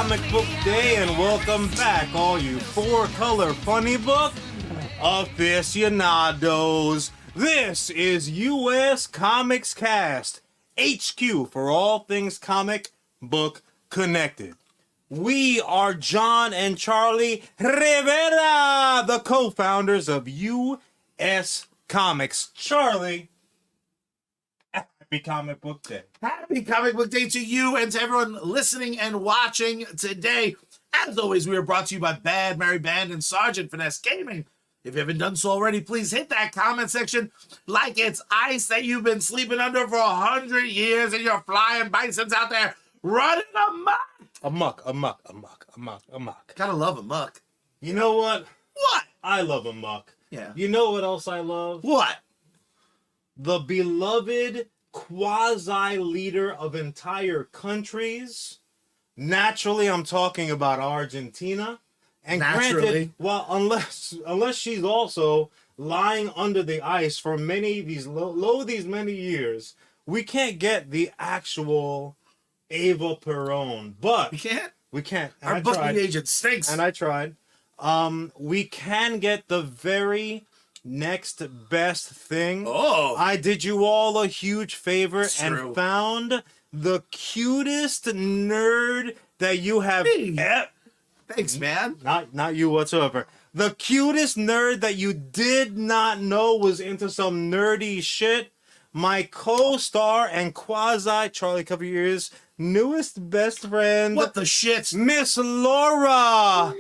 Comic Book Day, and welcome back, all you four-color funny book aficionados. This is US Comics Cast, HQ for all things comic book connected. We are John and Charlie Rivera, the co-founders of US Comics. Charlie, happy Comic Book Day. Happy Comic Book Day to you and to everyone listening and watching today. As always, we are brought to you by Bad Mary Band and Sergeant Finesse Gaming. If you haven't done so already, please hit that comment section like it's ice that you've been sleeping under for 100 years and you're flying bisons out there running amok. Amok. Gotta love amok. You know what? What? I love amok. Yeah. You know what else I love? What? The beloved quasi-leader of entire countries. Naturally, I'm talking about Argentina. And Naturally. granted, well, unless she's also lying under the ice for these many years, we can't get the actual Eva Perón. But We can't? we can't. And Our I booking tried. agent stinks. And I tried. We can get the very next best thing. Oh. I did you all a huge favor It's and true. found the cutest nerd that you have Hey. Thanks, man. not you whatsoever. The cutest nerd that you did not know was into some nerdy shit. My co-star and quasi Charlie cover your ears newest best friend. What the shit? Miss Laura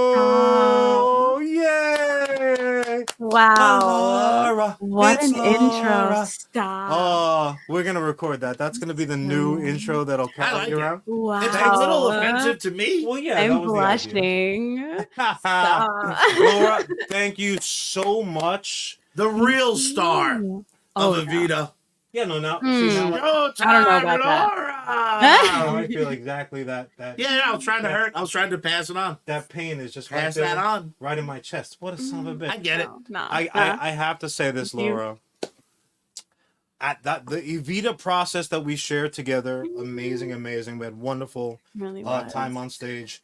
Loriano. Yay! Wow. Laura. What It's an intro. Laura. Stop. Oh, we're gonna record that. That's gonna be the new intro that'll I carry like you it. around. Wow. It's a little offensive to me. Well, yeah, I'm that was blushing. the idea. Stop. Laura, thank you so much. The real star Oh, of no. Evita. Yeah, no, now, Hmm. see, now Showtime, I don't know about that. Laura! now I feel exactly that. Yeah, I was trying to hurt. I was trying to pass it on. That pain is just Pass right there, that on. right in my chest. What a son of a bitch. I get it. No. I have to say this, Thank you. Laura. At that the Evita process that we shared together, amazing. We had wonderful Really was. time on stage.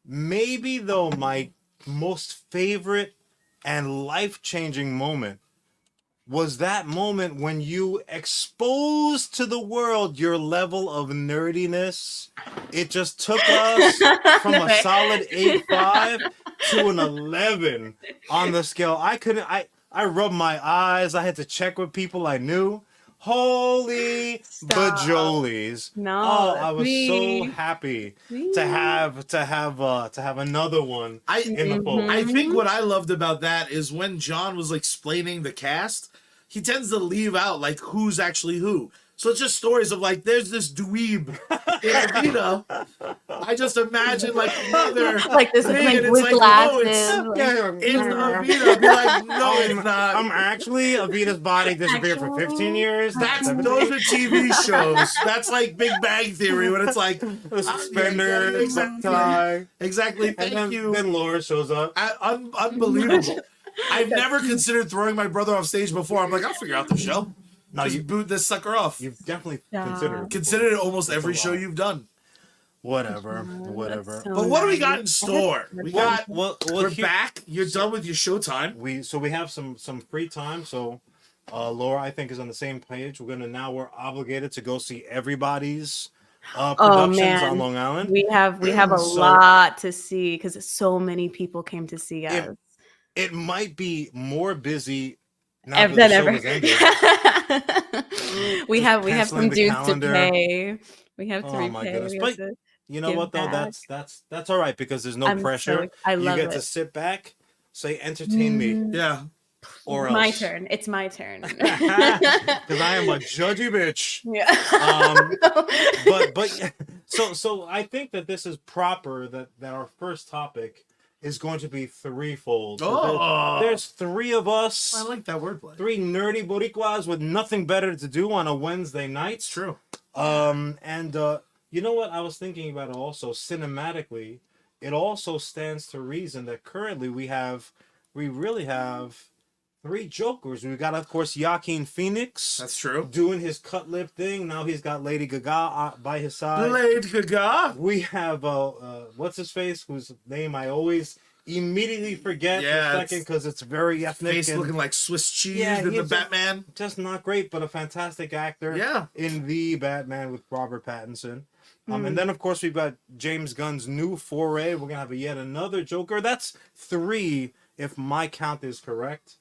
Maybe though my most favorite and life-changing moment was that moment when you exposed to the world your level of nerdiness. It just took us from a solid 8.5 to an 11 on the scale. I rubbed my eyes. I had to check with people I knew. Holy Stop. bajolies. No, Oh, I was me. so happy to have another one in the fold. I think what I loved about that is when John was explaining the cast, he tends to leave out like who's actually who. So it's just stories of like, there's this dweeb in Evita. I just imagine like another Like this thing, like and with it's glasses. no, like- it's Evita. I'd be like, no, it's not. I'm actually Evita's body disappeared for 15 years. That's 17 those are TV shows. That's like Big Bang Theory when it's like the suspender, yeah, exactly. tie. exactly. And Thank then, you. then Laura shows up. Unbelievable. I've never considered throwing my brother off stage before. I'm like, I'll figure out the show. No, Just you boot this sucker off. you've definitely Stop. considered. Considered it almost every a show lot. you've done. Whatever. That's so But what do we nice. got in store? We got. We're here- back. You're done with your showtime. We have some free time, so Laura I think is on the same page. We're obligated to go see everybody's productions man. on Long Island. We have a So- lot to see because so many people came to see us. It might be more busy now that Than the show ever. has ended. we have canceling some the dues calendar. to pay. We have to Oh, repay. my goodness. We But have to- You know Give what though? back. That's all right because there's no I'm so pressure. ex- I love you get to it. sit back, say entertain me, Yeah. or my else. turn. It's my turn. Because I am a judgy bitch. Yeah. But so I think that this is proper that our first topic is going to be threefold. Oh. There's three of us, I like that wordplay. three nerdy Boricuas with nothing better to do on a Wednesday night. It's true. And you know what? I was thinking about it also cinematically. It also stands to reason that currently we really have 3 Jokers. We got, of course, Joaquin Phoenix. That's true. Doing his cut lip thing. Now he's got Lady Gaga by his side. Lady Gaga. We have, what's his face? Whose name I always immediately forget for a second because it's very ethnic. Face and, looking like Swiss cheese yeah, in the he's Batman. Just not great, but a fantastic actor. Yeah. In the Batman with Robert Pattinson. And then, of course, we've got James Gunn's new foray. We're going to have yet another Joker. That's 3, if my count is correct.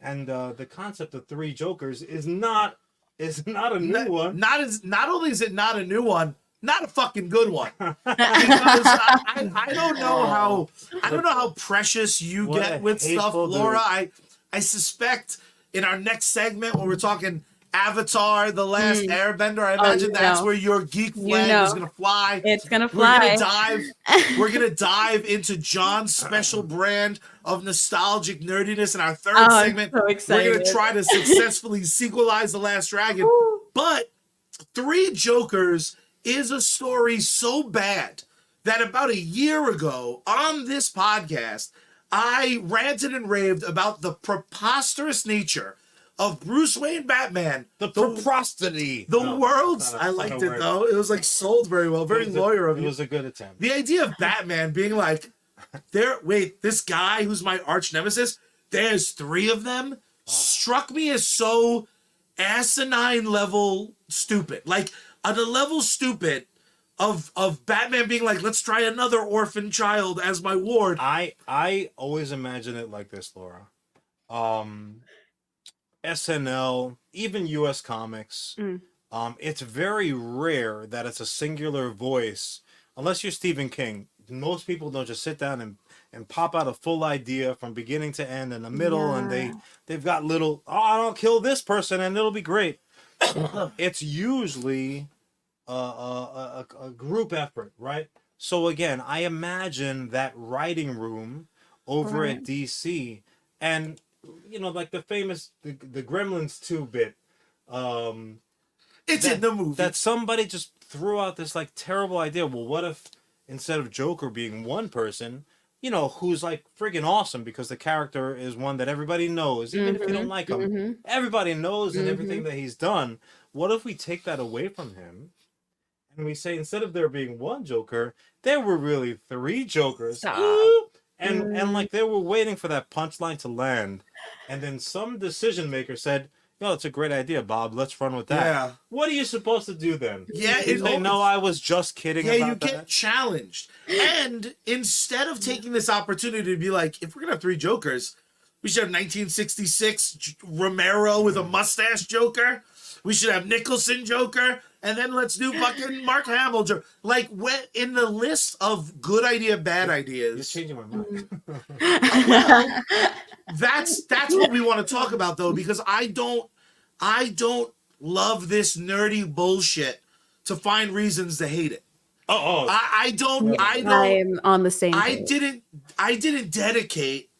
And the concept of 3 Jokers is not a new one. Not only is it not a new one, not a fucking good one. Because I don't know how precious you What get a with stuff, hateful Laura. dude. I suspect in our next segment when we're talking Avatar, The Last Airbender, I imagine that's where your geek flag is gonna fly. It's gonna fly. We're gonna dive into John's special brand of nostalgic nerdiness in our third segment. I'm so excited. We're gonna try to successfully sequelize The Last Dragon. But 3 Jokers is a story so bad that about a year ago on this podcast, I ranted and raved about the preposterous nature of Bruce Wayne Batman. The prosody. The world's... I liked it, though. It was, like, sold very well. Very lawyer of you. It was a good attempt. The idea of Batman being like, this guy who's my arch nemesis, there's 3 of them, struck me as so asinine level stupid. Like, on a level stupid of Batman being like, let's try another orphan child as my ward. I always imagine it like this, Laura. SNL, even USComics, it's very rare that it's a singular voice, unless you're Stephen King. Most people don't just sit down and pop out a full idea from beginning to end in the middle, and they've got little, I'll kill this person and it'll be great. It's usually a group effort, right? So again, I imagine that writing room over at DC, and you know, like the famous the Gremlins 2 bit. It's in the movie. That somebody just threw out this like terrible idea. Well, what if instead of Joker being one person, you know, who's like friggin' awesome because the character is one that everybody knows, even if you don't like him, everybody knows and everything that he's done. What if we take that away from him and we say instead of there being one Joker, there were really 3 Jokers? And like they were waiting for that punchline to land, and then some decision maker said, "No, it's a great idea, Bob. Let's run with that." Yeah. What are you supposed to do then? Yeah, they know I was just kidding. Yeah, about you that? get challenged, and instead of taking this opportunity to be like, if we're gonna have 3 Jokers, we should have 1966 Romero with a mustache Joker. We should have Nicholson Joker, and then let's do fucking Mark Hamill Joker. Like, when in the list of good idea, bad ideas. You're changing my mind. Well, that's what we want to talk about, though, because I don't love this nerdy bullshit to find reasons to hate it. I don't. I'm on the same I page. didn't dedicate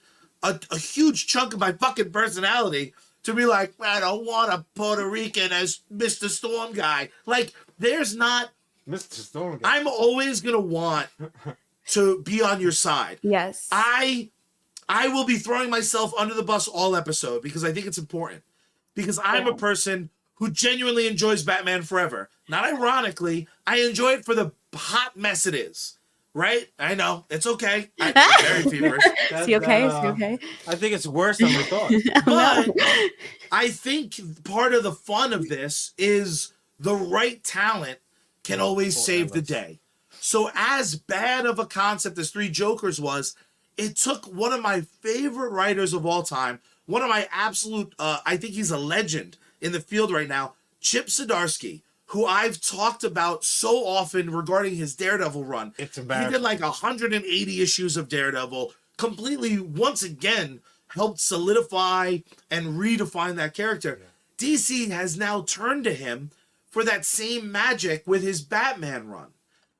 a huge chunk of my fucking personality to be like, I don't want a Puerto Rican as Mr. Storm guy. Like, there's not... Mr. Storm guy. I'm always going to want to be on your side. Yes. I will be throwing myself under the bus all episode because I think it's important. Because I'm a person who genuinely enjoys Batman Forever. Not ironically, I enjoy it for the hot mess it is. Right? I know. It's okay. I'm very feverish. Is he okay? Is he okay? I think it's worse than we thought. But I think part of the fun of this is the right talent can always save the day. So as bad of a concept as 3 Jokers was, it took one of my favorite writers of all time, one of my absolute, I think he's a legend in the field right now, Chip Zdarsky, who I've talked about so often regarding his Daredevil run. It's embarrassing. He did like 180 issues of Daredevil, completely, once again, helped solidify and redefine that character. Yeah. DC has now turned to him for that same magic with his Batman run.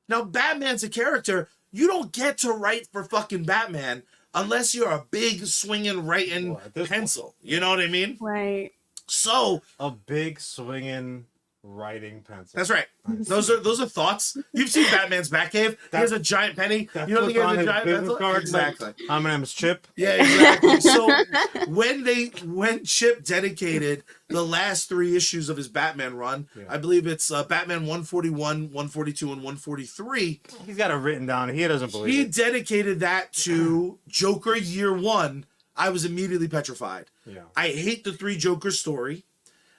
Now, Batman's a character, you don't get to write for fucking Batman unless you're a big swinging writing pencil. You know what I mean? Right. So a big swinging writing pencil. That's right. Those are thoughts. You've seen Batman's Batcave. He has a giant penny. That's You know he what's has on a his giant business pencil? card. Exactly. Like, my name is Chip. Yeah, exactly. So when Chip dedicated the last 3 issues of his Batman run, I believe it's Batman 141, 142, and 143. He's got it written down. He doesn't believe He it. dedicated that to Joker Year 1. I was immediately petrified. Yeah. I hate the 3 Joker story.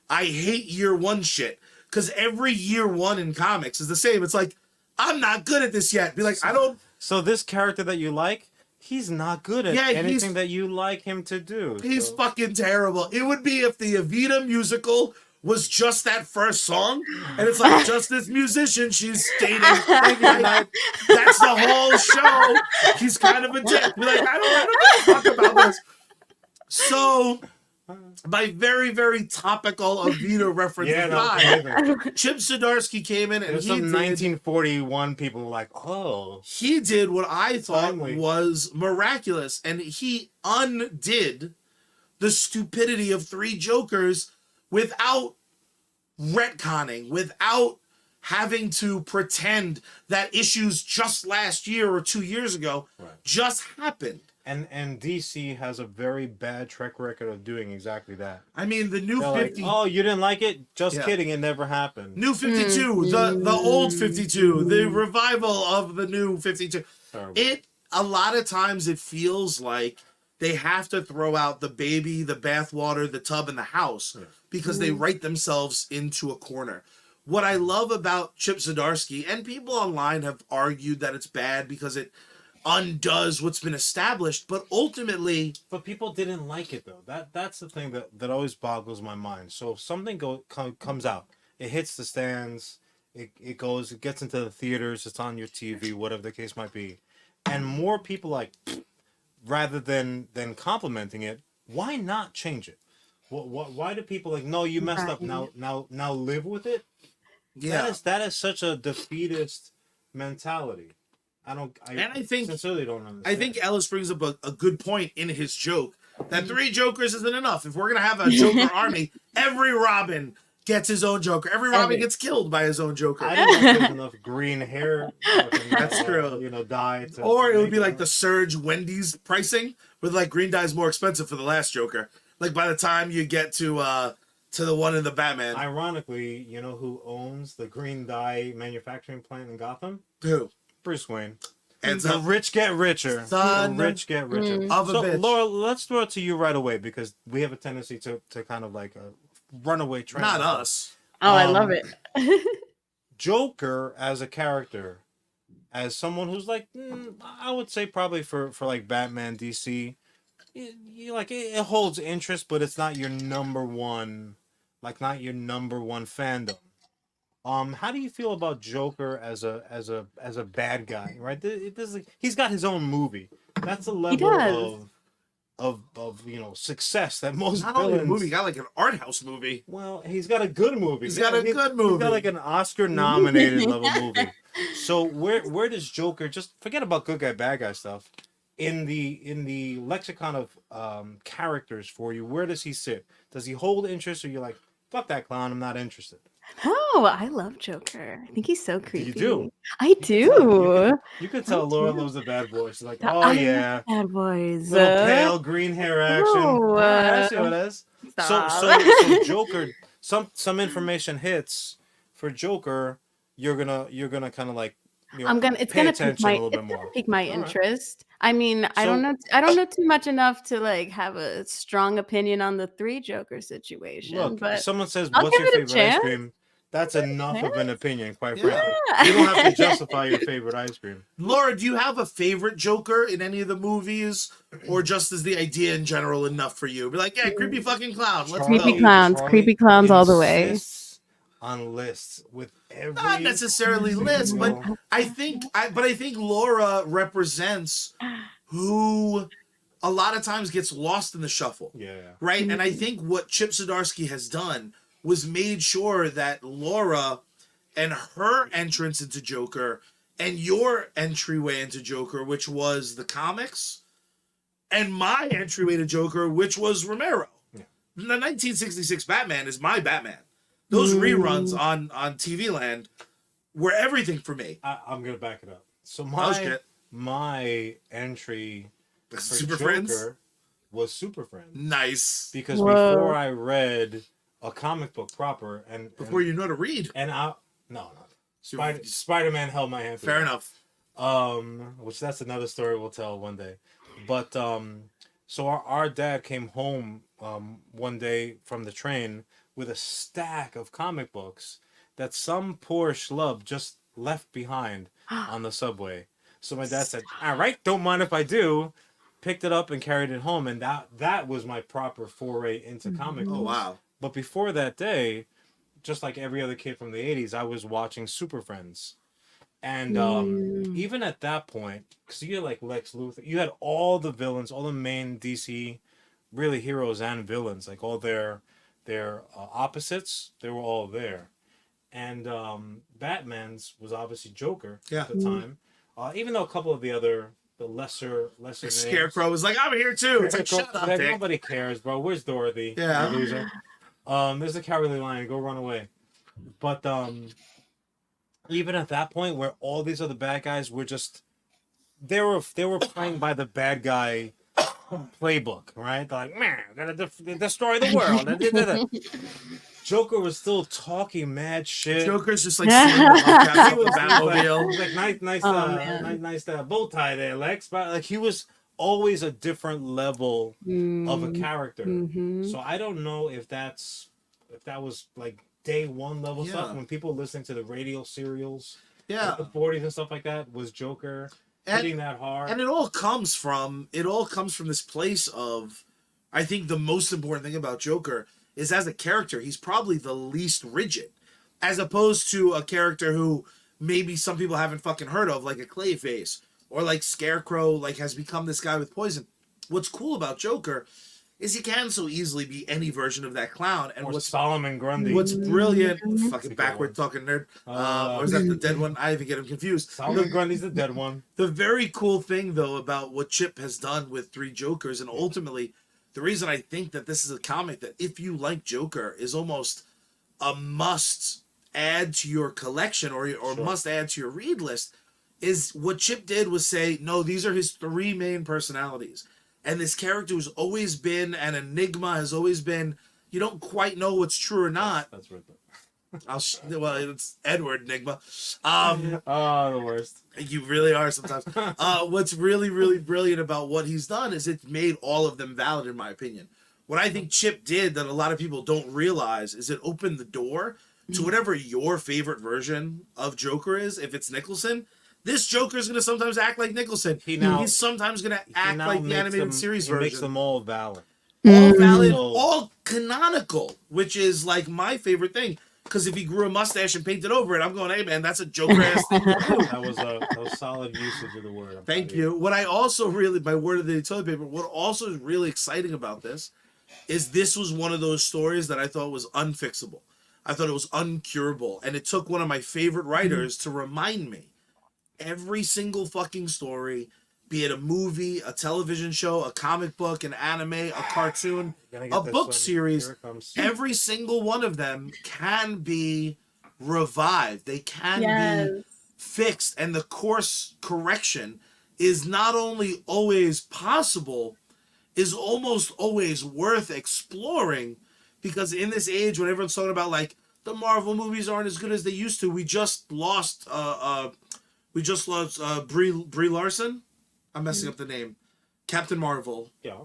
I hate Year 1 shit. Because every Year 1 in comics is the same. It's like, I'm not good at this yet. Be like, I don't... So this character that you like, he's not good at anything that you like him to do. He's fucking terrible. It would be if the Evita musical was just that first song, and it's like, just this musician she's dating. Like, that's the whole show. He's kind of a dick. Be like, I don't give a fuck about this. So... my very, very topical Evita reference aside, Chip Zdarsky came in and there's some 1941 people were like, oh. He did what I thought was miraculous, and he undid the stupidity of 3 Jokers without retconning, without having to pretend that issues just last year or 2 years ago just happened. And DC has a very bad track record of doing exactly that. I mean, the new They're 50... like, oh, you didn't like it? Just kidding, it never happened. New 52, the old 52, the revival of the new 52. Terrible. A lot of times it feels like they have to throw out the baby, the bathwater, the tub, and the house because they write themselves into a corner. What I love about Chip Zdarsky, and people online have argued that it's bad because it undoes what's been established, but ultimately... But people didn't like it, though. That's the thing that always boggles my mind. So if something comes out, it hits the stands, it gets into the theaters, it's on your TV, whatever the case might be, and more people like, rather than complimenting it, why not change it? Why do people like, no, you messed up, now live with it? Yeah. That is such a defeatist mentality. I sincerely don't understand. I think Ellis brings up a good point in his joke that 3 Jokers isn't enough. If we're gonna have a Joker army, every Robin gets his own Joker. Every Robin gets killed by his own Joker. I don't think there's enough green hair. That's true. Dye. Or it would be like the Surge Wendy's pricing, with like green dye is more expensive for the last Joker. Like by the time you get to the one in the Batman. Ironically, you know who owns the green dye manufacturing plant in Gotham? Who? Bruce Wayne. And the rich get richer. Son the rich get richer. Of a bitch. Laura, let's throw it to you right away because we have a tendency to kind of like a runaway train. Not us. Oh, I love it. Joker as a character, as someone who's like, I would say probably for like Batman, DC, it holds interest, but it's not your number one, fandom. How do you feel about Joker as a bad guy? Right, he's got his own movie. That's a level of success that most not villains... only a movie, he got like an art house movie. Well, he's got a good movie. He's got like an Oscar nominated level movie. So where does Joker, just forget about good guy bad guy stuff, in the lexicon of characters for you? Where does he sit? Does he hold interest, or you're like, fuck that clown, I'm not interested? No, I love Joker. I think he's so creepy. You do? I do. You could tell Laura loves the bad boys. She's like, oh yeah, bad boys. Little pale green hair action. No, I see what it is. Stop. So Joker, some information hits for Joker. You're gonna kind of like, it's gonna pique my interest. I mean, I don't know too much enough to like have a strong opinion on the 3 Joker situation. Look, but if someone says, I'll what's give your it a favorite ice chance. cream? That's enough of an opinion, quite frankly. Yeah. You don't have to justify your favorite ice cream. Laura, do you have a favorite Joker in any of the movies, or just is the idea in general enough for you? Be like, yeah, creepy fucking clown. Let's creepy go. Creepy clowns all the way. On lists with every... Not necessarily lists, but I think Laura represents who a lot of times gets lost in the shuffle. Yeah. Right? And I think what Chip Zdarsky has done was made sure that Laura and her entrance into Joker and your entryway into Joker, which was the comics, and my entryway to Joker, which was Romero. Yeah. The 1966 Batman is my Batman. Those reruns on TV Land were everything for me. I'm gonna back it up. So my entry for Super Joker Friends was Super Friends. Nice. Because before I read a comic book proper before you know how to read. And Spider-Man held my hand. Fair enough. Which that's another story we'll tell one day. But so our dad came home one day from the train with a stack of comic books that some poor schlub just left behind on the subway. So my dad said, "All right, don't mind if I do." Picked it up and carried it home, and that was my proper foray into comic books. Oh wow. But before that day, just like every other kid from the 80s, I was watching Super Friends. And even at that point, because you had like Lex Luthor, you had all the villains, all the main DC really heroes and villains, like all their opposites, they were all there. And Batman's was obviously Joker at the time. Even though a couple of the lesser names. Scarecrow was like, I'm here too. It's like, shut up, Dick. Nobody cares, bro. Where's Dorothy? Yeah. Loser. There's the Cowardly Lion. Go run away. But even at that point, where all these other bad guys were just, they were playing by the bad guy playbook, right? They're like, man, gotta destroy the world. Joker was still talking mad shit. Joker's just like he was like nice bow tie there, Lex. But like he was always a different level of a character. So I don't know if that was like day one level stuff when people listening to the radio serials, like the 40s and stuff like that, was Joker hitting that hard. And it all comes from this place of, I think the most important thing about Joker is as a character, he's probably the least rigid, as opposed to a character who maybe some people haven't fucking heard of, like a Clayface, or like Scarecrow, like has become this guy with poison. What's cool about Joker is he can so easily be any version of that clown. And what's Solomon Grundy. What's brilliant, fucking backward talking nerd, or is that the dead one? I even get him confused. Solomon Grundy's the dead one. The very cool thing though about what Chip has done with Three Jokers, and ultimately the reason I think that this is a comic that if you like Joker is almost a must add to your collection or must add to your read list, is what Chip did was say, no, these are his three main personalities. And this character has always been an enigma, has always been, you don't quite know what's true or not. That's right. Well, it's Edward Enigma. The worst. You really are sometimes. What's really, really brilliant about what he's done is it's made all of them valid, in my opinion. What I think Chip did that a lot of people don't realize is it opened the door to whatever your favorite version of Joker is. If it's Nicholson, this Joker is going to sometimes act like Nicholson. He's sometimes going to act like the animated series version. He makes them all valid. All valid, all canonical, which is like my favorite thing. Because if he grew a mustache and painted over it, I'm going, hey man, that's a Joker ass thing to do. That was solid usage of the word. Thank you. What I also really, my word of the toilet paper, what also is really exciting about this was one of those stories that I thought was unfixable. I thought it was uncurable. And it took one of my favorite writers to remind me every single fucking story, be it a movie, a television show, a comic book, an anime, a cartoon, a book series, every single one of them can be revived. They can be fixed. And the course correction is not only always possible, is almost always worth exploring. Because in this age, when everyone's talking about like the Marvel movies aren't as good as they used to, we just lost Brie Larson. I'm messing up the name. Captain Marvel. Yeah.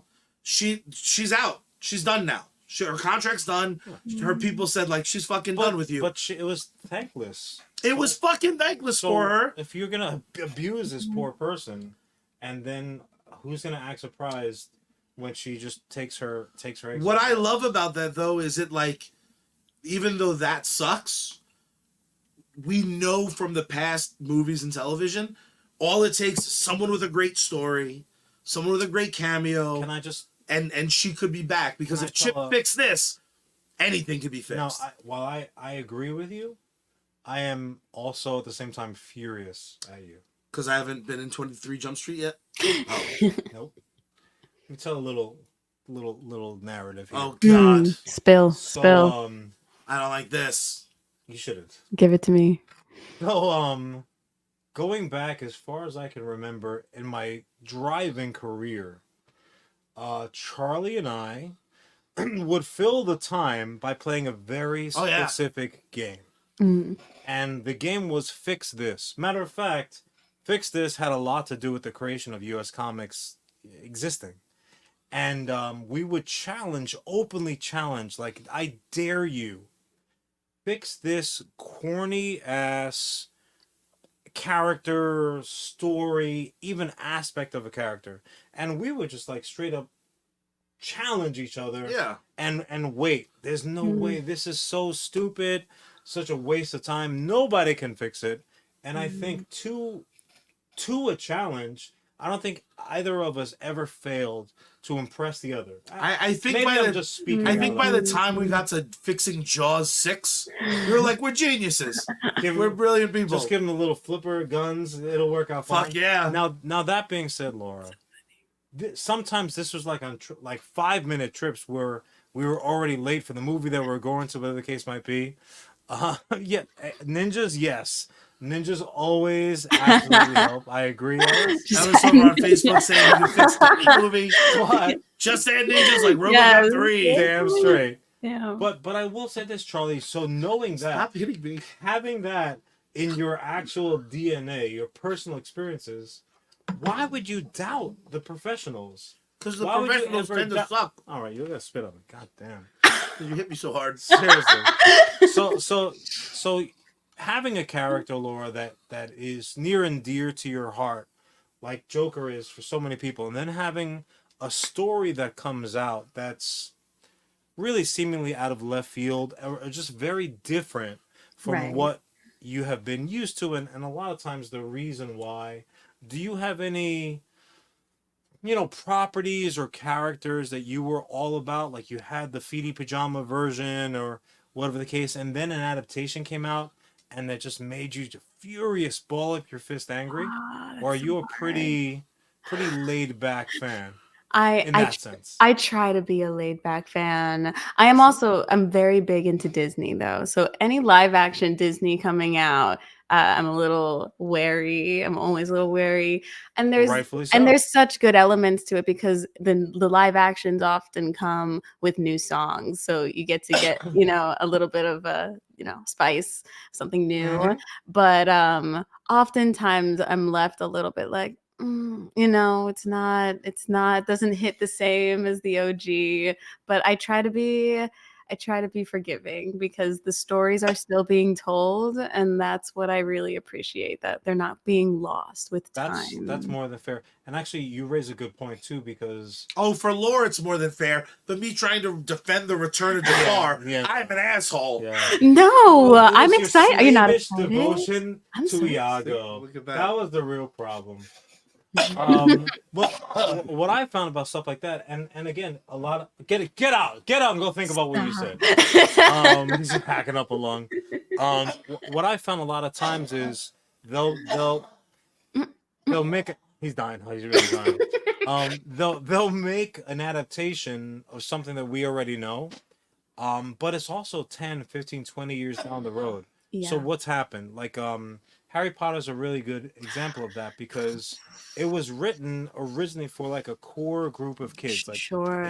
She's out. She's done now. Her contract's done. Her people said like she's fucking done with you. But it was thankless. It was fucking thankless for her. If you're gonna abuse this poor person, and then who's gonna act surprised when she just takes her? What I love about that though is it like, even though that sucks, we know from the past movies and television. All it takes is someone with a great story, someone with a great cameo. Can I just... And she could be back. Because if Chip fixed this, anything could be fixed. Now, while I agree with you, I am also at the same time furious at you. Because I haven't been in 23 Jump Street yet? Oh. Nope. Let me tell a little narrative here. Oh, God. Spill. I don't like this. You shouldn't. Give it to me. So, going back as far as I can remember in my driving career, Charlie and I would fill the time by playing a very specific game. Mm. And the game was Fix This. Matter of fact, Fix This had a lot to do with the creation of USComics existing. And we would openly challenge, like, I dare you, fix this corny ass character, story, even aspect of a character. And we would just like straight up challenge each other. Yeah. And wait, there's no way. This is so stupid, such a waste of time. Nobody can fix it. And I think to a challenge, I don't think either of us ever failed to impress the other. I think maybe by I'm just speaking. by the time we got to fixing Jaws 6, we were like, we're geniuses. We're brilliant people. Just give them a little flipper guns. It'll work out fine. Fuck yeah. Now that being said, Laura, sometimes this was like on 5-minute trips where we were already late for the movie that we were going to, whatever the case might be. Yeah, ninjas, yes. Ninjas always absolutely help. I agree. I was over on Facebook saying you can fix the movie. What? Just saying ninjas like RoboCop 3. Damn straight. Yeah. But I will say this, Charlie. So knowing that, stop hitting me. Having that in your actual DNA, your personal experiences, why would you doubt the professionals? Because the professionals tend to suck. All right, you're gonna spit on me. God damn. You hit me so hard. Seriously. So having a character, Laura, that is near and dear to your heart, like Joker is for so many people, and then having a story that comes out that's really seemingly out of left field or just very different from what you have been used to, and a lot of times the reason why. Do you have any, properties or characters that you were all about? Like you had the Feety Pajama version or whatever the case, and then an adaptation came out and that just made you furious, ball up your fist angry? Or are you a pretty laid back fan? In that sense. I try to be a laid back fan. I'm very big into Disney though. So any live action Disney coming out, I'm a little wary. I'm always a little wary. And there's such good elements to it because the live actions often come with new songs. So you get a little bit of spice, something new. Mm-hmm. But oftentimes I'm left a little bit like, it doesn't hit the same as the OG, but I try to be forgiving because the stories are still being told, and that's what I really appreciate, that they're not being lost with time. That's more than fair. And actually, you raise a good point too, because for Laura it's more than fair, but me trying to defend the Return of Jafar, I'm an asshole. Yeah. No, I'm excited. Are you not excited? Devotion to Iago. Look at that. That was the real problem. What I found about stuff like that, and again, a lot of get out and go think about what you said. He's packing up a lung. What I found a lot of times is they'll make he's dying. He's really dying. They'll make an adaptation of something that we already know, but it's also 10, 15, 20 years down the road. Yeah. So what's happened? Like Harry Potter's a really good example of that because it was written originally for like a core group of kids, like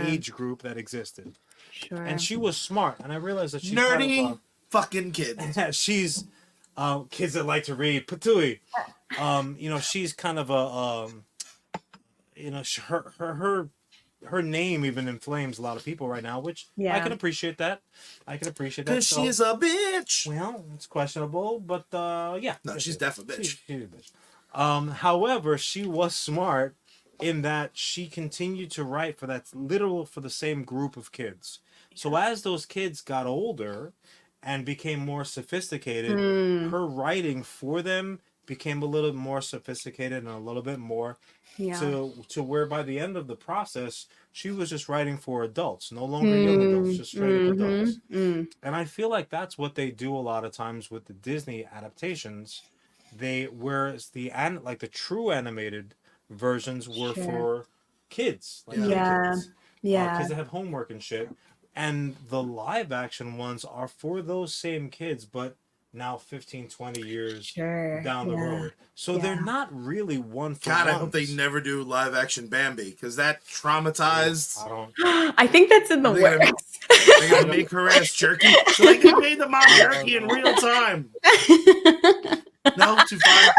age group that existed. Sure. And she was smart, and I realized that she's nerdy kind of fucking kids. She's kids that like to read. Patooey. She's kind of her name even inflames a lot of people right now, which I can appreciate that. Because she's a bitch. Well, it's questionable, but yeah. No, she's definitely a bitch. She's a bitch. However, she was smart in that she continued to write for the same group of kids. So as those kids got older and became more sophisticated, her writing for them became a little bit more sophisticated and a little bit more to where by the end of the process she was just writing for adults, no longer young adults, just straight up adults. And I feel like that's what they do a lot of times with the Disney adaptations. Whereas the true animated versions were for kids, kids. Kids that have homework and shit. And the live action ones are for those same kids, but now 15, 20 years Sure. down the Yeah. road. So Yeah. they're not really one for God, I ones. hope they never do live action Bambi because that traumatized. I don't. I think that's in the They're gonna- works. They're gonna make her ass jerky. So like they made the mom jerky in real time. No, too far.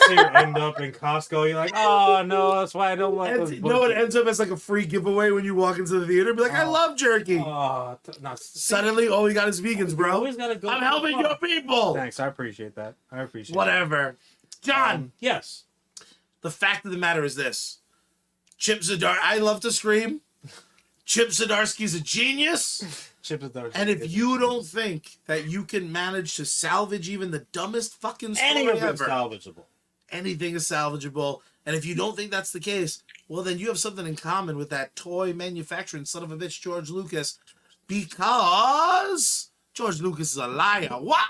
So you end up in Costco, you're like, oh no, that's why I don't like those. No, it ends up as like a free giveaway when you walk into the theater. Be like, I love jerky. Suddenly, all we got is vegans, you bro. always gotta go. I'm helping your people. Thanks, I appreciate that. I appreciate. Whatever. John, Yes. the fact of the matter is this: Chip Zdarsky. I love to scream. Chip Zdarsky's a genius. Chip Zdarsky. And if you don't think that you can manage to salvage even the dumbest fucking story any of them ever, salvageable. anything is salvageable. And if you don't think that's the case, well, then you have something in common with that toy manufacturing son of a bitch, George Lucas, because George Lucas is a liar. Why?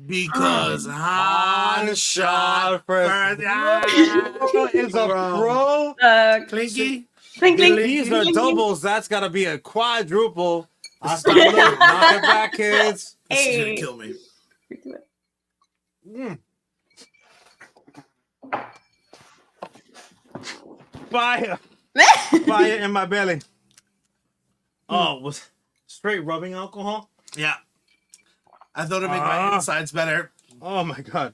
Because Han shot first. It's a pro. Clinky. Clink, clink, These are clink, doubles. That's gotta be a quadruple. Knock it back, kids. This is Hey. gonna kill me. Mm. Fire. Fire in my belly. Oh, was straight rubbing alcohol? Yeah. I thought it'd make my insides better. Oh my god.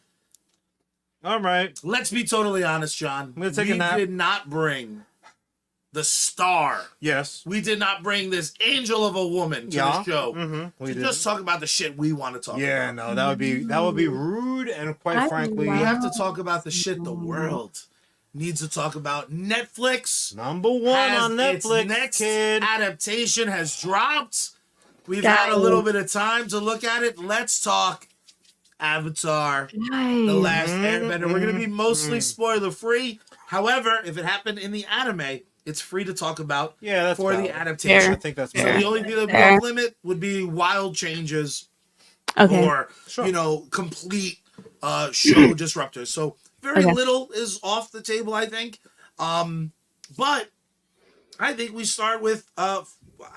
All right. Let's be totally honest, John. I'm gonna take a nap. We did not bring the star. Yes. We did not bring this angel of a woman to the show Mm-hmm. to just talk about the shit we want to talk Yeah, about. no, that would be rude, and quite I frankly, We have to talk about the shit the world needs to talk about. Netflix number one has on its Netflix, next kid. adaptation has dropped. We've Guys. had a little bit of time to look at it. Let's talk Avatar, The Last Airbender. We're going to be mostly spoiler free. However, if it happened in the anime, it's free to talk about Yeah, that's for valid. the adaptation. Fair. I think that's So Fair. the only thing that would be Fair. off limit would be wild changes Okay. or, Sure. you know, complete show disruptors. So very Okay. little is off the table, I think. But I think we start with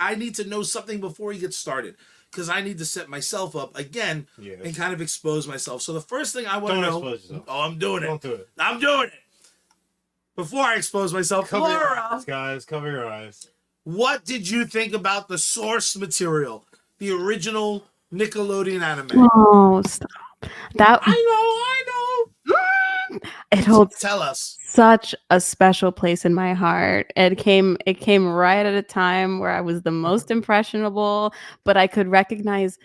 I need to know something before he gets started because I need to set myself up again Yeah. and kind of expose myself. So the first thing I want to Don't know. expose yourself. Oh, I'm doing it. Don't do it. I'm doing it. Before I expose myself, Cover your Laura, eyes, guys. Cover your eyes. what did you think about the source material, the original Nickelodeon anime? Oh, stop. That I know. it holds Tell us. such a special place in my heart. It came right at a time where I was the most impressionable, but I could recognize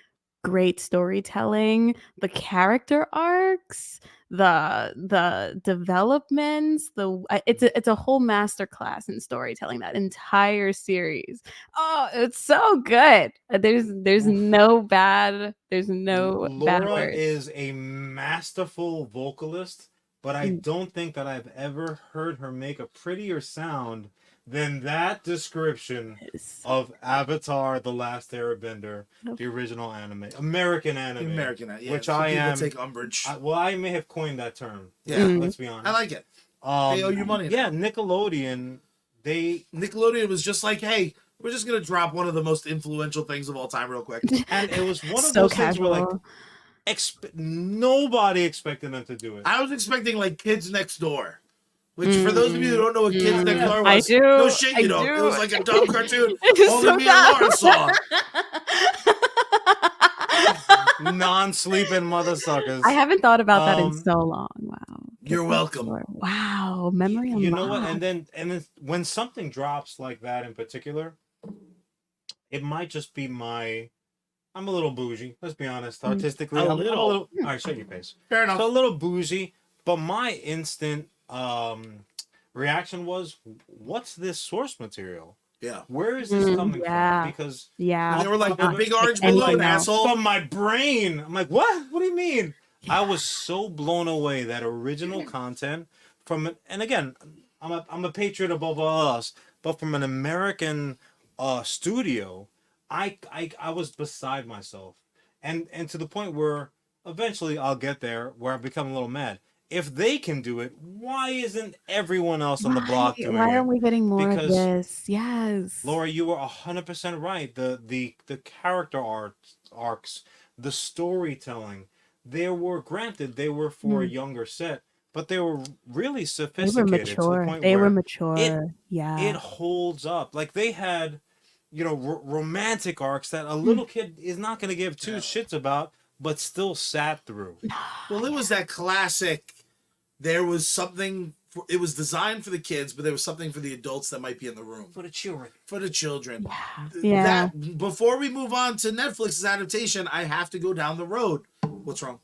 great storytelling, the character arcs, the developments, it's a whole masterclass in storytelling, that entire series. Oh, it's so good. There's no bad Laura words. is a masterful vocalist, but I don't think that I've ever heard her make a prettier sound than that description of Avatar: The Last Airbender, the original anime, American anime, Which I am. Take umbrage. I may have coined that term. Yeah, Let's be honest. I like it. They owe you money. Yeah, Nickelodeon. Nickelodeon was just like, hey, we're just gonna drop one of the most influential things of all time, real quick. And it was one of So those things where casual. nobody expected them to do it. I was expecting like Kids Next Door, which for those of you who don't know what Kids Next Door I was, do. no shit, you I don't. do. It was like a dumb cartoon. It was Only so me dumb. and Lauren saw. Non-sleeping mother suckers. I haven't thought about that in Um, so long. Wow. You're welcome. Wow. Memory You know what? unlocked. And then when something drops like that in particular, it might just be I'm a little bougie. Let's be honest. Artistically, A I'm little. All right, shut your face. Fair enough. So a little bougie, but my instant reaction was, "What's this source material? Yeah. Where is this coming yeah. from?" Because Yeah. They were like a big orange Anything balloon, else. asshole. from my brain, I'm like, "What? What do you mean?" I was so blown away that original content and again, I'm a patriot above all else, but from an American studio, I was beside myself, and to the point where eventually I'll get there where I become a little mad. if they can do it, why isn't everyone else on the block doing Why it? aren't we getting more of Because this? Yes. Laura, you were 100% right. The character arcs, the storytelling, they were for a younger set, but they were really They were sophisticated to the mature. point They were where mature. it Yeah. holds up. Like they had, romantic arcs that a little kid is not going to give two shits about, but still sat through. Well, it was that classic. There was something. It was designed for the kids, but there was something for the adults that might be in the room. For the children. For the children. Yeah. That before we move on to Netflix's adaptation, I have to go down the road. What's wrong?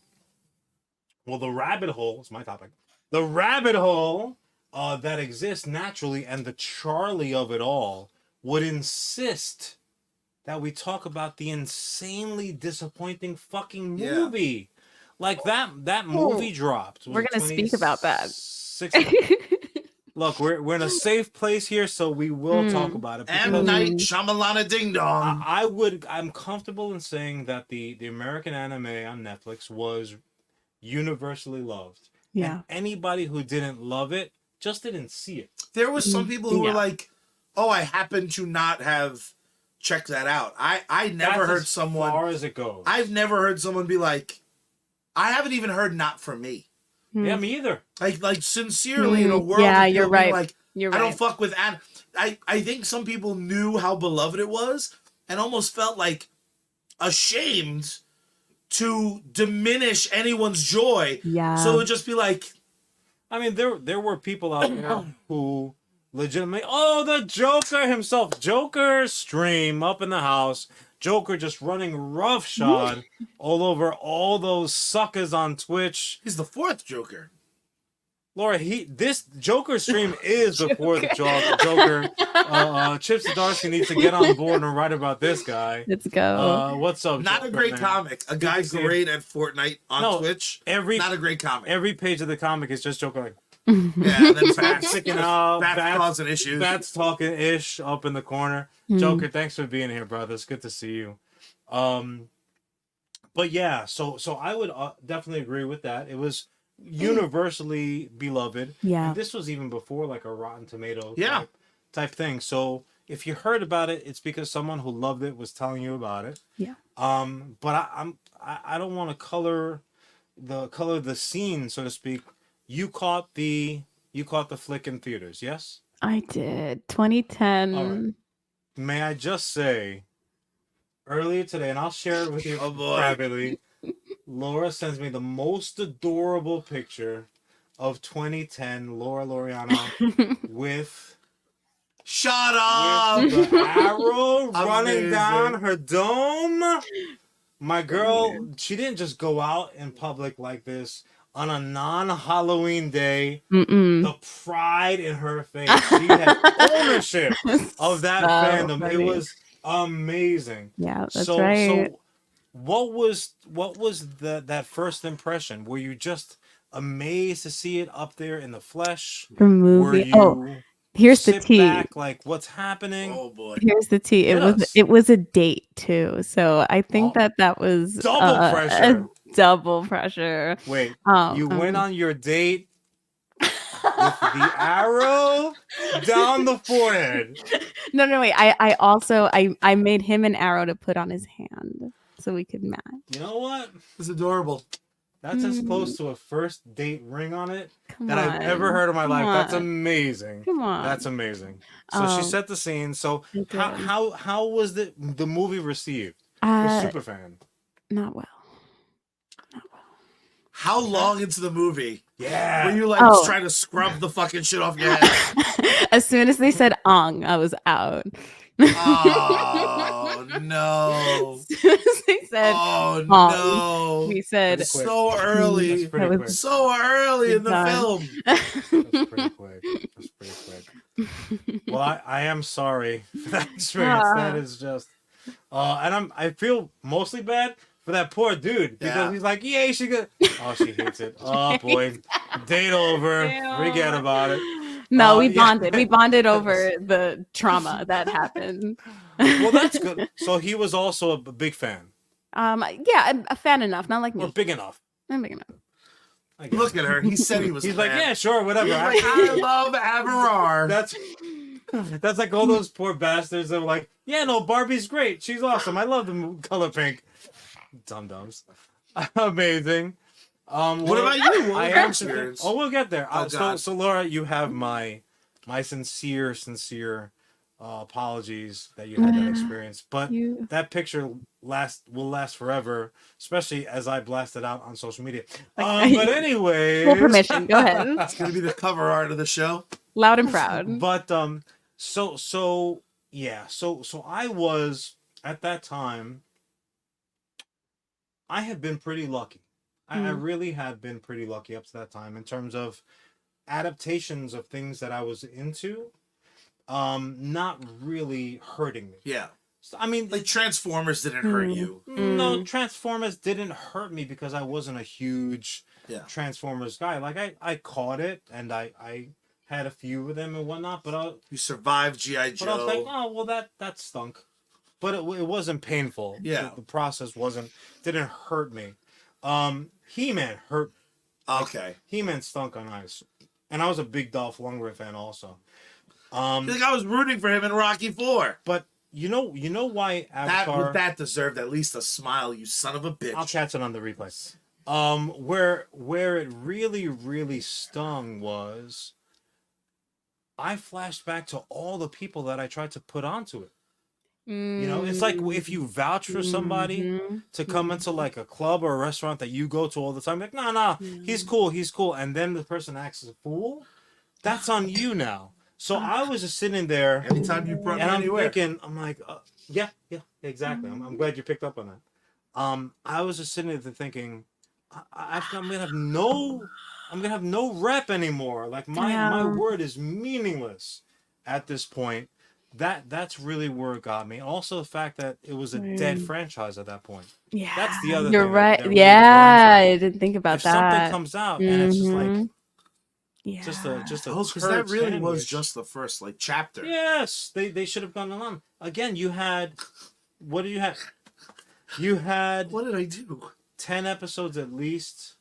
Well, the rabbit hole is my topic. The rabbit hole that exists naturally, and the Charlie of it all would insist that we talk about the insanely disappointing fucking movie. Like that movie dropped. We're gonna speak about that. Look, we're in a safe place here, so we will talk about it. M. Night Shyamalan Ding Dong. I'm comfortable in saying that the American anime on Netflix was universally loved. Yeah. And anybody who didn't love it just didn't see it. There was some people who were like, "Oh, I happen to not have checked that out." I never That's heard as someone. far as it goes. I've never heard someone be like, "I haven't even heard not for me." Yeah, me either. Like sincerely in a world. Yeah, of you're people being right. Like, You're I right. don't fuck with I think some people knew how beloved it was and almost felt like ashamed to diminish anyone's joy. Yeah. So it would just be like, I mean, there were people out there who legitimately, the Joker himself, Joker stream up in the house, Joker just running roughshod all over all those suckers on Twitch. he's the fourth Joker. Laura, this Joker stream is before the Joker. Chip Zdarsky needs to get on board and write about this guy. Let's go. What's up? Not Joker, a great man? comic. A guy great at Fortnite on Twitch. Not a great comic. Every page of the comic is just Joker like, Yeah, and then Fats sticking out, Fats causing issues. That's talking ish up in the corner. Joker, thanks for being here, brother. It's good to see you. But yeah, so I would definitely agree with that. It was universally beloved. Yeah. And this was even before like a Rotten Tomato type thing. So if you heard about it, it's because someone who loved it was telling you about it. Yeah. But I don't want to color the scene, so to speak. You caught the flick in theaters, yes? I did. 2010. All right. May I just say, earlier today, and I'll share it with you privately, Laura sends me the most adorable picture of 2010 Laura Loriano with Shut up! the arrow running Amazing. down her dome. My girl, she didn't just go out in public like this on a non-Halloween day. The pride in her face. She had ownership of that fandom. funny. It was amazing. Yeah, that's right. So what was that first impression? Were you just amazed to see it up there in the flesh? The movie. Here's the tea. Back, like what's happening? Oh boy. Here's the tea. It was a date too. So I think that was double pressure. Double pressure. Wait, you went on your date with the arrow down the forehead. No, wait. I also made him an arrow to put on his hand so we could match. You know what? It's adorable. That's as close to a first date ring on it that on. I've ever heard in my life. Come That's on. amazing. Come on. That's amazing. So she set the scene. So how was the movie received? You're super fan. Not well. How long into the movie Yeah. were you like trying to scrub the fucking shit off your head? As soon as they said "ong," I was out. Oh no! As soon as they said Oh "ong," no! we said That's quick. So early, That's pretty quick. so early in the Done. film. That's pretty quick. That's pretty quick. Well, I am sorry for that experience. That is just, and I feel mostly bad for that poor dude because he's like, yeah, she good. Oh, she hates it. Oh boy, date over. Ew. Forget about it. No, we yeah. bonded. We bonded over the trauma that happened. Well, that's good. So he was also a big fan, Yeah, a fan enough, not like or me. big enough. Not big enough. I guess. Look at her. He said he was. He's a like, fan. yeah, sure, whatever. He's like, I love Avatar. That's like all those poor bastards that were like, yeah, no, Barbie's great. She's awesome. I love the color pink. Dum-dums. Amazing. What about you? What was I your am experience? Oh, we'll get there. Oh, God. So Laura, you have my sincere apologies that you had that experience. But that picture will last forever, especially as I blast it out on social media. But anyway, full permission. Go ahead. It's gonna be the cover art of the show. Loud and proud. But so I was at that time. I had been pretty lucky. I really had been pretty lucky up to that time in terms of adaptations of things that I was into, not really hurting me. Yeah. So, I mean, Like Transformers didn't hurt you. no, Transformers didn't hurt me because I wasn't a huge Transformers guy. Like I caught it and I had a few of them and whatnot, but You survived G.I. Joe. But I was like, oh well, that stunk. But it wasn't painful. Yeah. The process didn't hurt me. He-Man hurt. Okay. He-Man stunk on ice. And I was a big Dolph Lundgren fan also. I think I was rooting for him in Rocky IV. But you know why Avatar... That deserved at least a smile, you son of a bitch. I'll catch it on the replay. Where it really, really stung was I flashed back to all the people that I tried to put onto it. You know, it's like if you vouch for somebody to come into like a club or a restaurant that you go to all the time, like, nah, he's cool. And then the person acts as a fool. That's on you now. So I was just sitting there. Anytime you brought me anywhere. I'm like, yeah, exactly. I'm glad you picked up on that. I was just sitting there thinking, I'm gonna have no rep anymore. Like my word is meaningless at this point. That's really where it got me. Also, the fact that it was a dead franchise at that point. Yeah, that's the other. You're thing right. that really I didn't think about if that. Something comes out and it's just like, just a because that really was just the first like chapter. Yes, they should have gone along. Again, you had, what did you have? You had. What did I do? 10 episodes at least,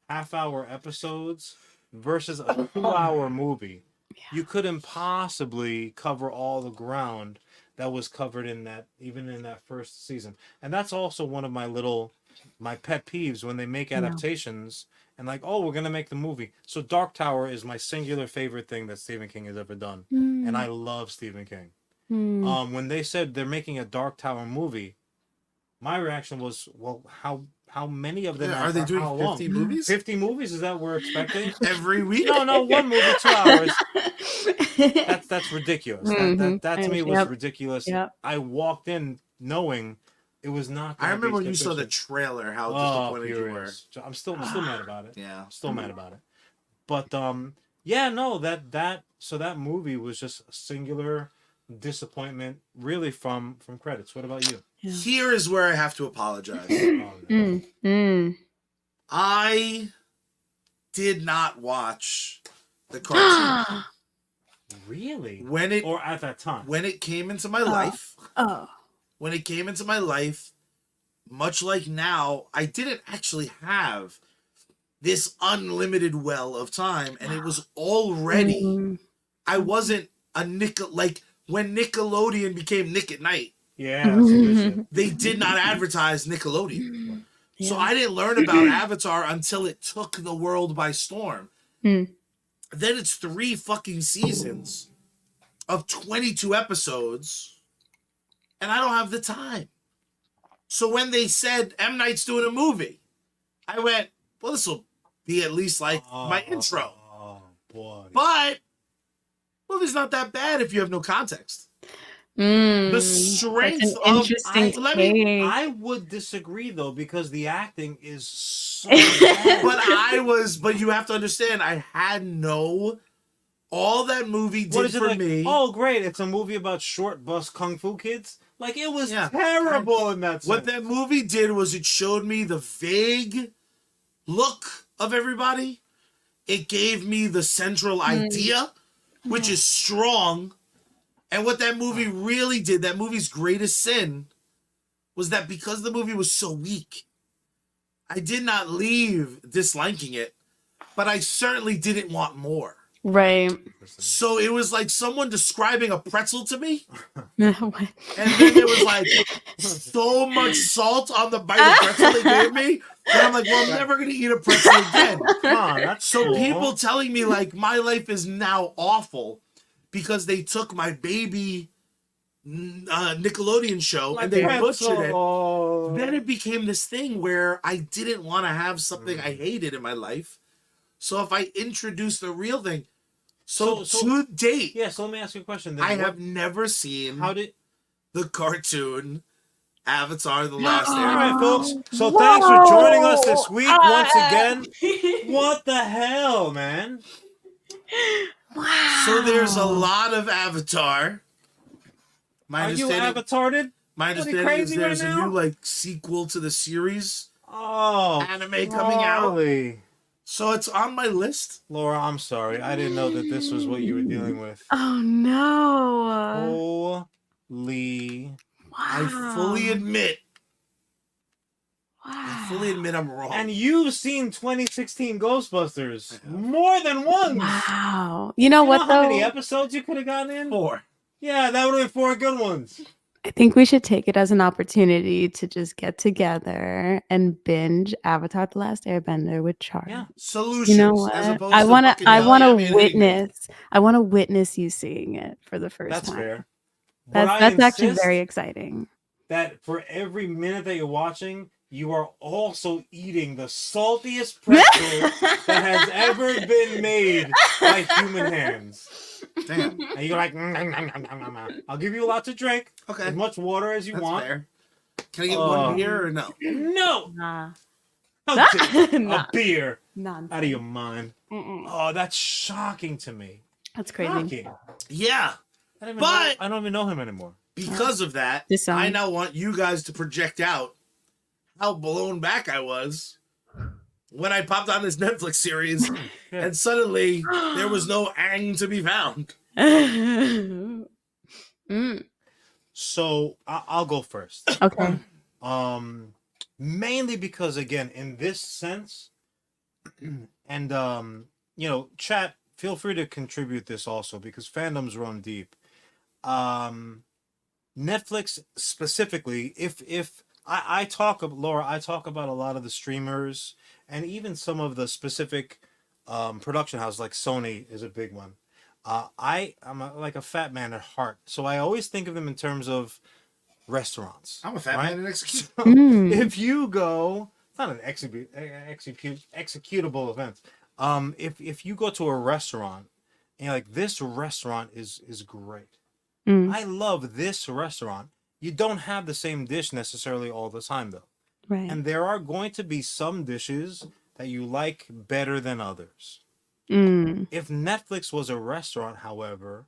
half-hour episodes versus a 2-hour movie. You couldn't possibly cover all the ground that was covered in that, even in that first season. And that's also one of my pet peeves when they make adaptations and like, oh, we're going to make the movie. So Dark Tower is my singular favorite thing that Stephen King has ever done. And I love Stephen King. When they said they're making a Dark Tower movie, my reaction was, well, how many of them are they doing 50 movies? 50 movies? Is that what we're expecting? Every week? No, one movie, 2 hours. That's ridiculous. That to me was ridiculous. Yep. I walked in knowing it was not. I remember when you saw the trailer, how disappointed you were. I'm still mad about it. Yeah, still mad about it. But that movie was just a singular disappointment, really from credits. What about you? Here is where I have to apologize. I did not watch the cartoon. Really? Or at that time? When it came into my life. When it came into my life, much like now, I didn't actually have this unlimited well of time, and it was already. I wasn't a like when Nickelodeon became Nick at Night. Yeah, they did not advertise Nickelodeon. So I didn't learn about Avatar until it took the world by storm. Then it's 3 fucking seasons of 22 episodes, and I don't have the time. So when they said M. Night's doing a movie, I went, well, this will be at least like my intro. Oh, boy. But movie's not that bad if you have no context. The strength of I would disagree though, because the acting is so bad. But you have to understand, I had all that movie did for me. Oh, great. It's a movie about short bus kung fu kids. Like, it was terrible in that sense. What that movie did was it showed me the vague look of everybody. It gave me the central idea, which is strong. And what that movie really did, that movie's greatest sin, was that because the movie was so weak, I did not leave disliking it, but I certainly didn't want more. Right. So it was like someone describing a pretzel to me, What? and then there was like so much salt on the bite of pretzel they gave me that I'm like, well, I'm never gonna eat a pretzel again. Come on, that's So cool. people telling me like my life is now awful because they took my baby Nickelodeon show and they butchered it. Oh. Then it became this thing where I didn't want to have something I hated in my life. So if I introduced the real thing, so to date, Yeah, so let me ask you a question. Then I have never seen How did? the cartoon Avatar: The Last All Airbender. right, folks. So thanks for joining us this week once again. What the hell, man? Wow. So there's a lot of Avatar. My Are you understanding, avatarded? my Are you understanding is crazy right there's a now? new like sequel to the series Oh, anime coming out. Charlie. So it's on my list. Laura, I'm sorry. I didn't know that this was what you were dealing with. Oh no. Holy. Wow. I fully admit Wow. I'm wrong. And you've seen 2016 Ghostbusters more than once. Wow. You know You what know how many though? episodes you could have gotten in? 4. Yeah, that would have been 4 good ones. I think we should take it as an opportunity to just get together and binge Avatar: The Last Airbender with Charlie. Yeah. Solutions You know as what? opposed I to want to. fucking I hell want yeah, to man, hitting me. witness. I want to witness you seeing it for the first That's time. fair. But I That's actually insist very exciting. that for every minute that you're watching, you are also eating the saltiest pretzel that has ever been made by human hands. Damn. And you're like, "Mm, mm, mm, mm, mm, mm." I'll give you a lot to drink, Okay. as much water as you That's want. fair. Can I get one beer or no? No, Nah. How dare- Nah. a beer Nonsense. out of your mind. Mm-mm. Oh, that's shocking to me. That's crazy. Shocking. Yeah. I don't even But- know, I don't even know him anymore. Because of that, Disowned. I now want you guys to project out how blown back I was when I popped on this Netflix series and suddenly there was no Aang to be found. Mm. So I'll go first. Okay. Mainly because again, in this sense, and you know, chat, feel free to contribute this also because fandoms run deep. Netflix specifically, if I talk about Laura, I talk about a lot of the streamers and even some of the specific production houses like Sony is a big one. I'm like a fat man at heart, so I always think of them in terms of restaurants. I'm a fat right? man in execution. So if you go, it's not an executable event. If you go to a restaurant and you're like, this restaurant is great. Mm. I love this restaurant. You don't have the same dish necessarily all the time though. Right. And there are going to be some dishes that you like better than others. Mm. If Netflix was a restaurant, however,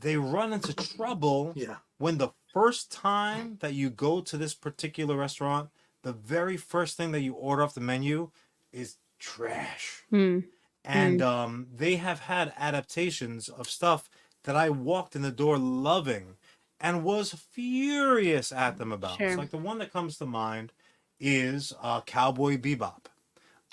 they run into trouble Yeah. when the first time that you go to this particular restaurant, the very first thing that you order off the menu is trash. Mm. And they have had adaptations of stuff that I walked in the door loving and was furious at them about. Sure. So like the one that comes to mind is Cowboy Bebop.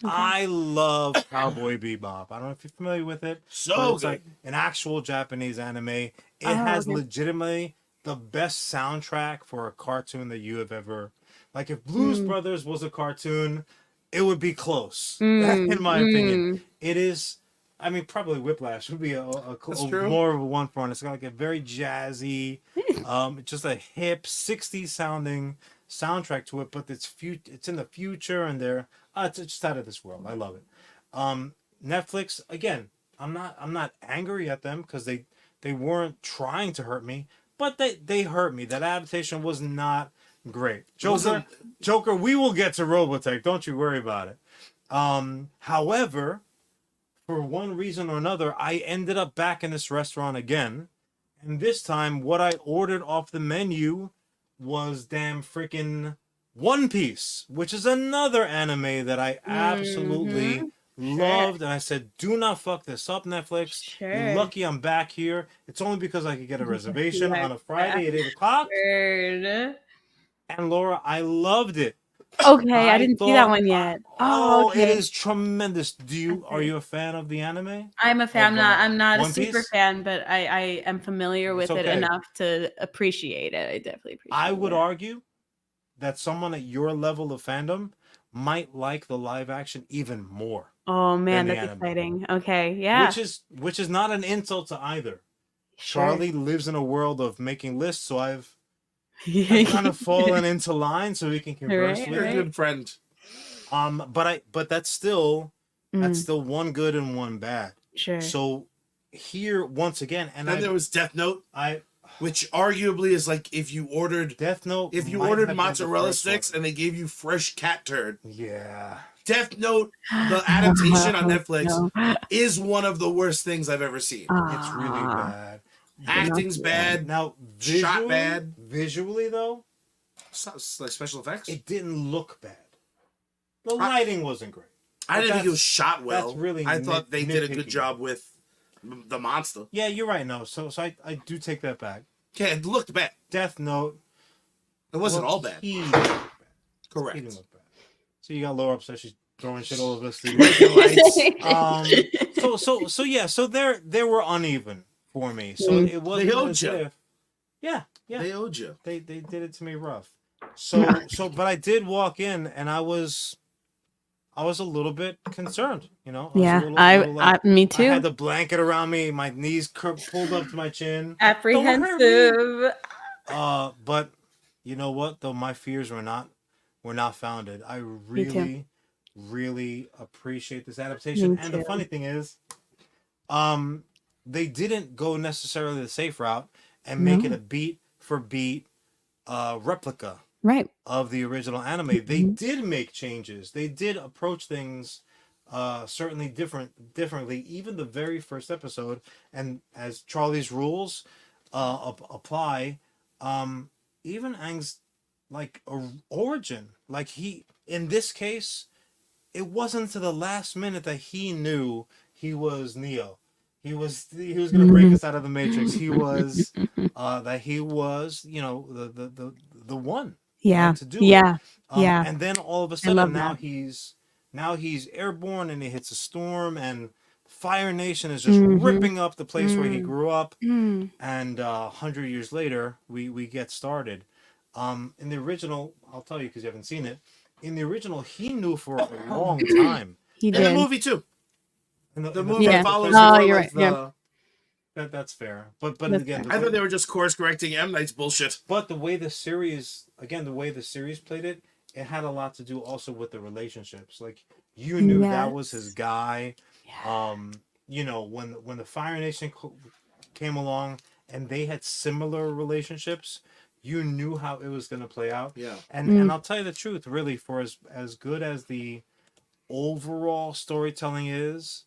Okay. I love Cowboy Bebop. I don't know if you're familiar with it. So but it's good. like an actual Japanese anime. It Oh, has okay. legitimately the best soundtrack for a cartoon that you have ever. Like if Blues Brothers was a cartoon, it would be close. In my opinion, it is. I mean, probably Whiplash would be a true. more of a one for one. It's got like a very jazzy, just a hip 60s sounding soundtrack to it, but it's in the future and it's just out of this world. I love it. Netflix, again, I'm not angry at them because they weren't trying to hurt me, but they hurt me. That adaptation was not great. Joker, we will get to Robotech. Don't you worry about it. However, for one reason or another, I ended up back in this restaurant again. And this time, what I ordered off the menu was damn freaking One Piece, which is another anime that I absolutely loved. And I said, do not fuck this up, Netflix. Sure. You're lucky I'm back here. It's only because I could get a reservation on a Friday at 8 o'clock. Word. And Laura, I loved it. Okay, I I didn't see that thought, one yet. Oh, it okay. is tremendous. Are Okay. you a fan of the anime I'm a fan. of I'm not a One super Piece? fan, but I am familiar It's with it okay. enough to appreciate it. I definitely I appreciate would it. argue that someone at your level of fandom might like the live action even more Oh than man, the that's anime, exciting. Okay, yeah, which is not an insult to either. sure. Charlie lives in a world of making lists, so I've kind of fallen into line so we can converse Right, with You're a it. right. good friend. But that's still Mm, one good and one bad. sure. So here once again, and Then there was Death Note, I which arguably is like if you ordered Might have been the mozzarella first sticks one. and they gave you fresh cat turd. Yeah, Death Note, the adaptation on Oh, Netflix, no. is one of the worst things I've ever seen. it's really Ah, bad. did not Acting's see that. bad. Now Shot bad. visually though, Like special effects. it didn't look bad. The I- lighting wasn't great. I didn't think it was that's- shot well. that's really I thought they did a good nitpicky. job with the monster. Yeah, you're right. No, so I do take that back. Yeah, it looked bad. Death Note. It wasn't well, all bad. He didn't look bad. He Correct. didn't look bad. So you got Laura upset. She's throwing shit all over us. So yeah. So they were uneven for me. So it wasn't They owed as you. if. Yeah. They owed you. They did it to me rough. But I did walk in and I was a little bit concerned, you know. Yeah, I me had too. the blanket around me, my knees pulled up to my chin. Apprehensive. But you know what? Though my fears were not founded. I really appreciate this adaptation. Me And the too. funny thing is, they didn't go necessarily the safe route and make it a beat for beat replica Right. of the original anime. They did make changes. They did approach things certainly differently. Even the very first episode, and as Charlie's rules apply, even Aang's like origin, like he in this case, it wasn't to the last minute that he knew he was Neo. He was gonna break us out of the Matrix. He was that he was, you know, the one. Yeah. To do Yeah. it. Yeah. And then all of a love sudden that. now he's airborne and he hits a storm and Fire Nation is just Mhm. ripping up the place where he grew up. Mm. And 100 years later, we get started. In the original, I'll tell you because you haven't seen it. In the original, he knew for a long time. He In the did. movie too. In The movie Yeah. follows Oh, more you're like right, yeah. That's fair. But That's again, fair. I thought they were just course correcting M Night's bullshit. but the way the series played it, it had a lot to do also with the relationships. Like you knew that was his guy. Yeah. You know, when the Fire Nation came along and they had similar relationships, you knew how it was going to play out. Yeah. And I'll tell you the truth, really, for as good as the overall storytelling is,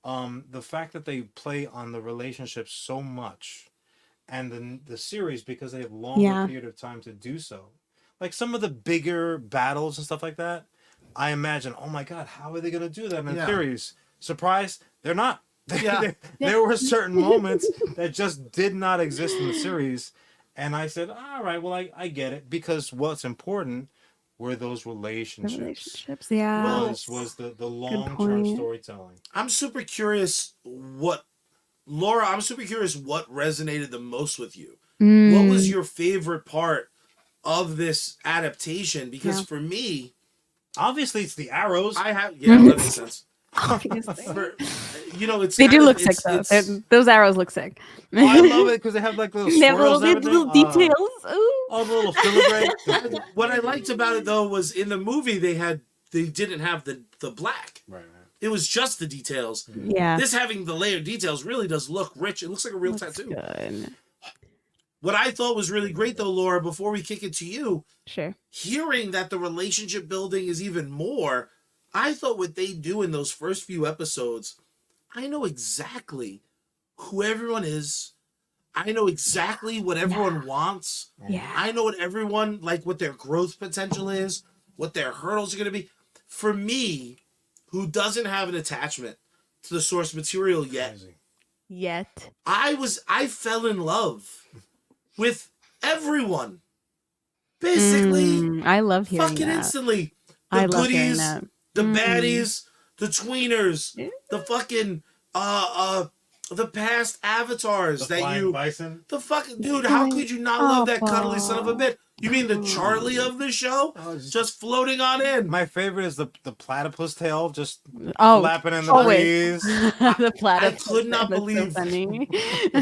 the fact that they play on the relationships so much, and the series because they have longer period of time to do so, like some of the bigger battles and stuff like that, I imagine, oh my god, how are they going to do that in the series? Surprise, they're not. Yeah. There were certain moments that just did not exist in the series, and I said, all right, well, I get it, because what's important were those relationships. Yeah. Was the long-term point. storytelling. I'm super curious what resonated the most with you. What was your favorite part of this adaptation? Because for me, obviously it's the arrows. that makes sense. Obviously. You know, it's They do kind look of- sick it's- though. Those arrows look sick. I love it because they have like little They have swirls little, and little everything. details. Ooh. Oh, the little filigree. What I liked about it though was in the movie they didn't have the black. Right. It was just the details. Yeah. This having the layered details really does look rich. It looks like a real tattoo. Good. What I thought was really great though, Laura, before we kick it to you, Sure. hearing that the relationship building is even more, I thought what they do in those first few episodes, I know exactly who everyone is. I know exactly what everyone wants. Yeah. I know what everyone, like what their growth potential is, what their hurdles are going to be. For me, who doesn't have an attachment to the source material yet, Yet. I fell in love with everyone. basically I love hearing fucking that. instantly. The I love hearing goodies, that. the baddies, the tweeners, Yeah. the fucking the past avatars The that flying you bison. the fucking dude, how could you not love that cuddly son of a bitch? You mean the Charlie of the show? Just floating on in. My favorite is the platypus tail just Oh, flapping in the always. breeze. The platypus. I could not That's believe so funny.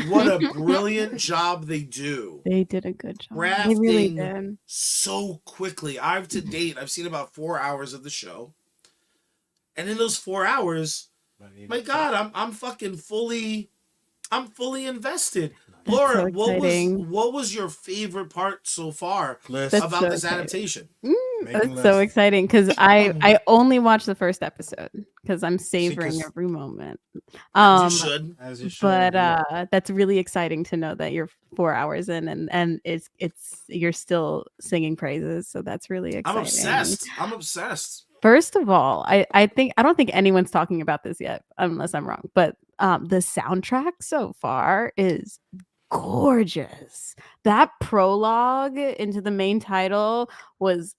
what a brilliant job they do. They did a good job. They really Crafting did. so quickly. I've seen about 4 hours of the show. And in those 4 hours, my God, I'm fully invested. That's Laura, so exciting. what was your favorite part so far List. That's about so this exciting. adaptation? Making That's so lists. exciting because I only watched the first episode because I'm savoring 'cause- every moment. As you should. As you should. But that's really exciting to know that you're 4 hours in and it's you're still singing praises. So that's really I'm exciting. obsessed. I'm obsessed. First of all, I don't think anyone's talking about this yet, unless I'm wrong. But the soundtrack so far is gorgeous. That prologue into the main title was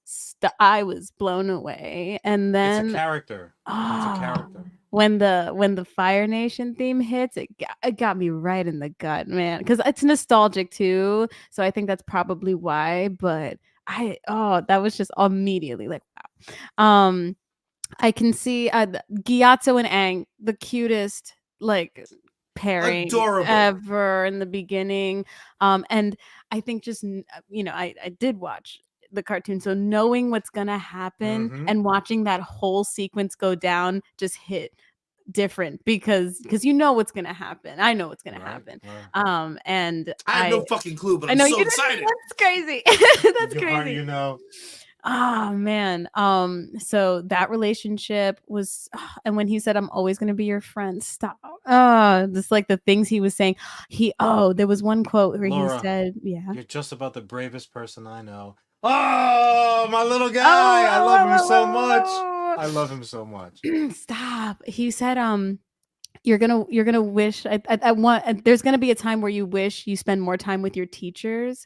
I was blown away. And then It's a character. It's a character. when the Fire Nation theme hits, it got me right in the gut, man. Because it's nostalgic too, so I think that's probably why. But that was just immediately like wow. I can see Gyatso and Aang, the cutest like pairing Adorable. ever in the beginning. And I think just I did watch the cartoon, so knowing what's gonna happen Mhm. and watching that whole sequence go down just hit different because you know what's gonna happen. I know what's gonna happen. Right. And I have no fucking clue, but I I'm know so you didn't- excited. That's crazy. That's Your heart, crazy. you know. Oh man. So that relationship was and when he said I'm always going to be your friend. Stop. Just like the things he was saying. There was one quote where Laura, he said, yeah. You're just about the bravest person I know. Oh, my little guy. I love him so much. I love him so much. Stop. He said you're gonna wish I want there's gonna be a time where you wish you spend more time with your teachers.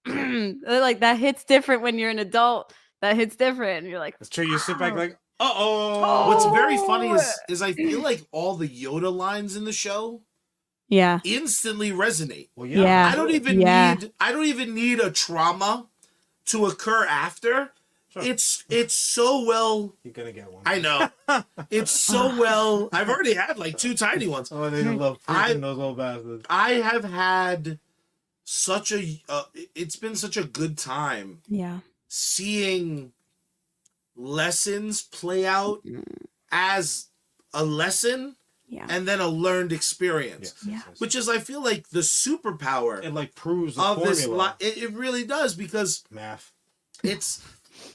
Like that hits different when you're an adult. That hits different. And you're like, It's true. You sit back wow. like, uh-oh. What's very funny is I feel like all the Yoda lines in the show Yeah. instantly resonate. Well, Yeah. I don't even need a trauma to occur after. Sure. It's so well. You're going to get one. I know. It's so well. I've already had like 2 tiny ones. Oh, they love freaking those little bastards. I have had such a it's been such a good time Yeah. seeing lessons play out as a lesson Yeah. and then a learned experience, Yeah. which is I feel like the superpower It like proves the of this formula. it really does, because Math.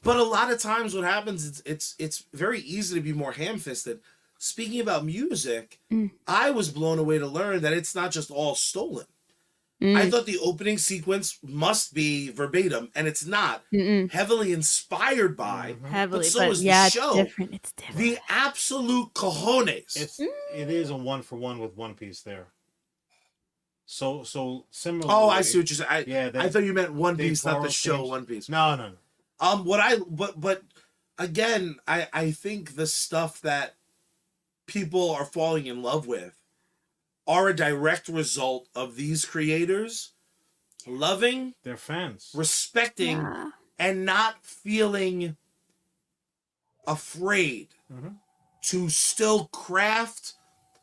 but a lot of times what happens it's very easy to be more ham-fisted. Speaking about music, I was blown away to learn that it's not just all stolen. I thought the opening sequence must be verbatim, and it's not. Heavily inspired by, Heavily, but so but is yeah, the show. it's different. The absolute cojones. It is a 1-for-1 with One Piece there. So similarly. Oh, I see what you're saying. Yeah, I thought you meant One they Piece, not the borrow show themes. One Piece. No. But again, I think the stuff that people are falling in love with are a direct result of these creators loving, They're fans. respecting, Yeah. and not feeling afraid to still craft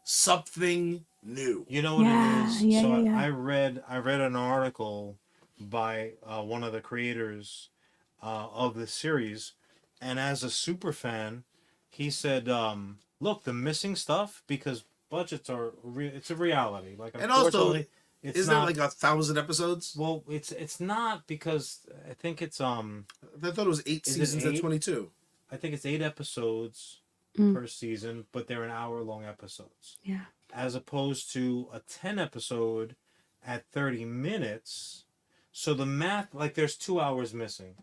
something new. You know what Yeah, it is? yeah, So yeah. I read an article by one of the creators of the series, and as a super fan, he said, look, the missing stuff, because budgets are it's a reality. Like, And also, unfortunately, it's Isn't not, there like 1,000 episodes? well, it's not, because I think it's I thought it was 8 Is it seasons at 8? 22. I think it's 8 episodes per season, but they're an hour-long episodes. Yeah. As opposed to a 10 episode at 30 minutes. So the math, like, there's 2 hours missing,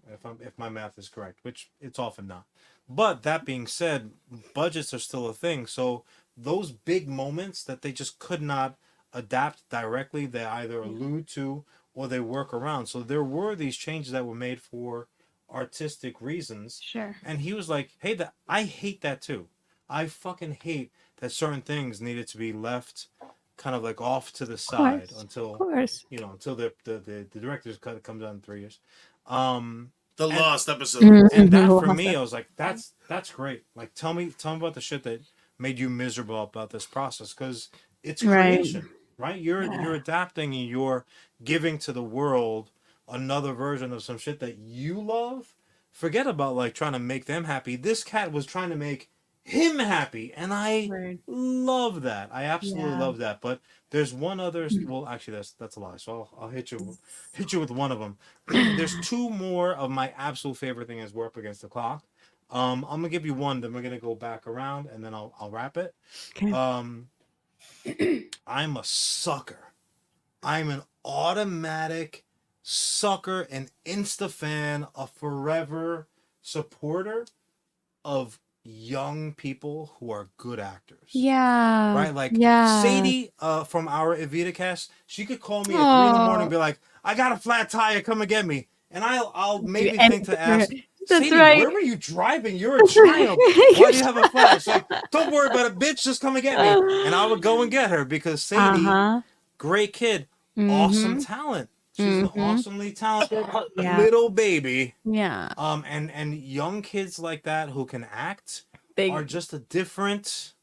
if my math is correct, which it's often not. But that being said, budgets are still a thing. So those big moments that they just could not adapt directly, they either allude to or they work around. So there were these changes that were made for artistic reasons. Sure. And he was like, "Hey, that I hate that too. I fucking hate that certain things needed to be left kind of like off to the side Of until course. until the director's cut comes out in 3 years." Um, The and- lost episode. and that for Lost me, it. I was like, that's great. Like, tell me about the shit that made you miserable about this process, because it's Right. creation, right? You're adapting and you're giving to the world another version of some shit that you love. Forget about like trying to make them happy. This cat was trying to make him happy, and I Right. love that. I absolutely Yeah. love that. But there's one other. Well, actually, that's a lie. So I'll hit you with one of them. There's two more of my absolute favorite thing is We're Up Against the Clock. I'm gonna give you one, then we're gonna go back around, and then I'll wrap it. Okay. I'm a sucker. I'm an automatic sucker, an insta fan, a forever supporter of young people who are good actors. Yeah. Right? Like yeah. Sadie from our Evita cast, she could call me at 3 in the morning and be like, "I got a flat tire, come and get me." And I'll maybe think to ask, That's "Sadie, right. where were you driving? You're a child. Why do you have a flat?" She's like, "Don't worry about it, bitch, just come and get me." And I would go and get her because Sadie, great kid, awesome talent. She's an awesomely talented little baby. Yeah. And young kids like that who can act are just a different.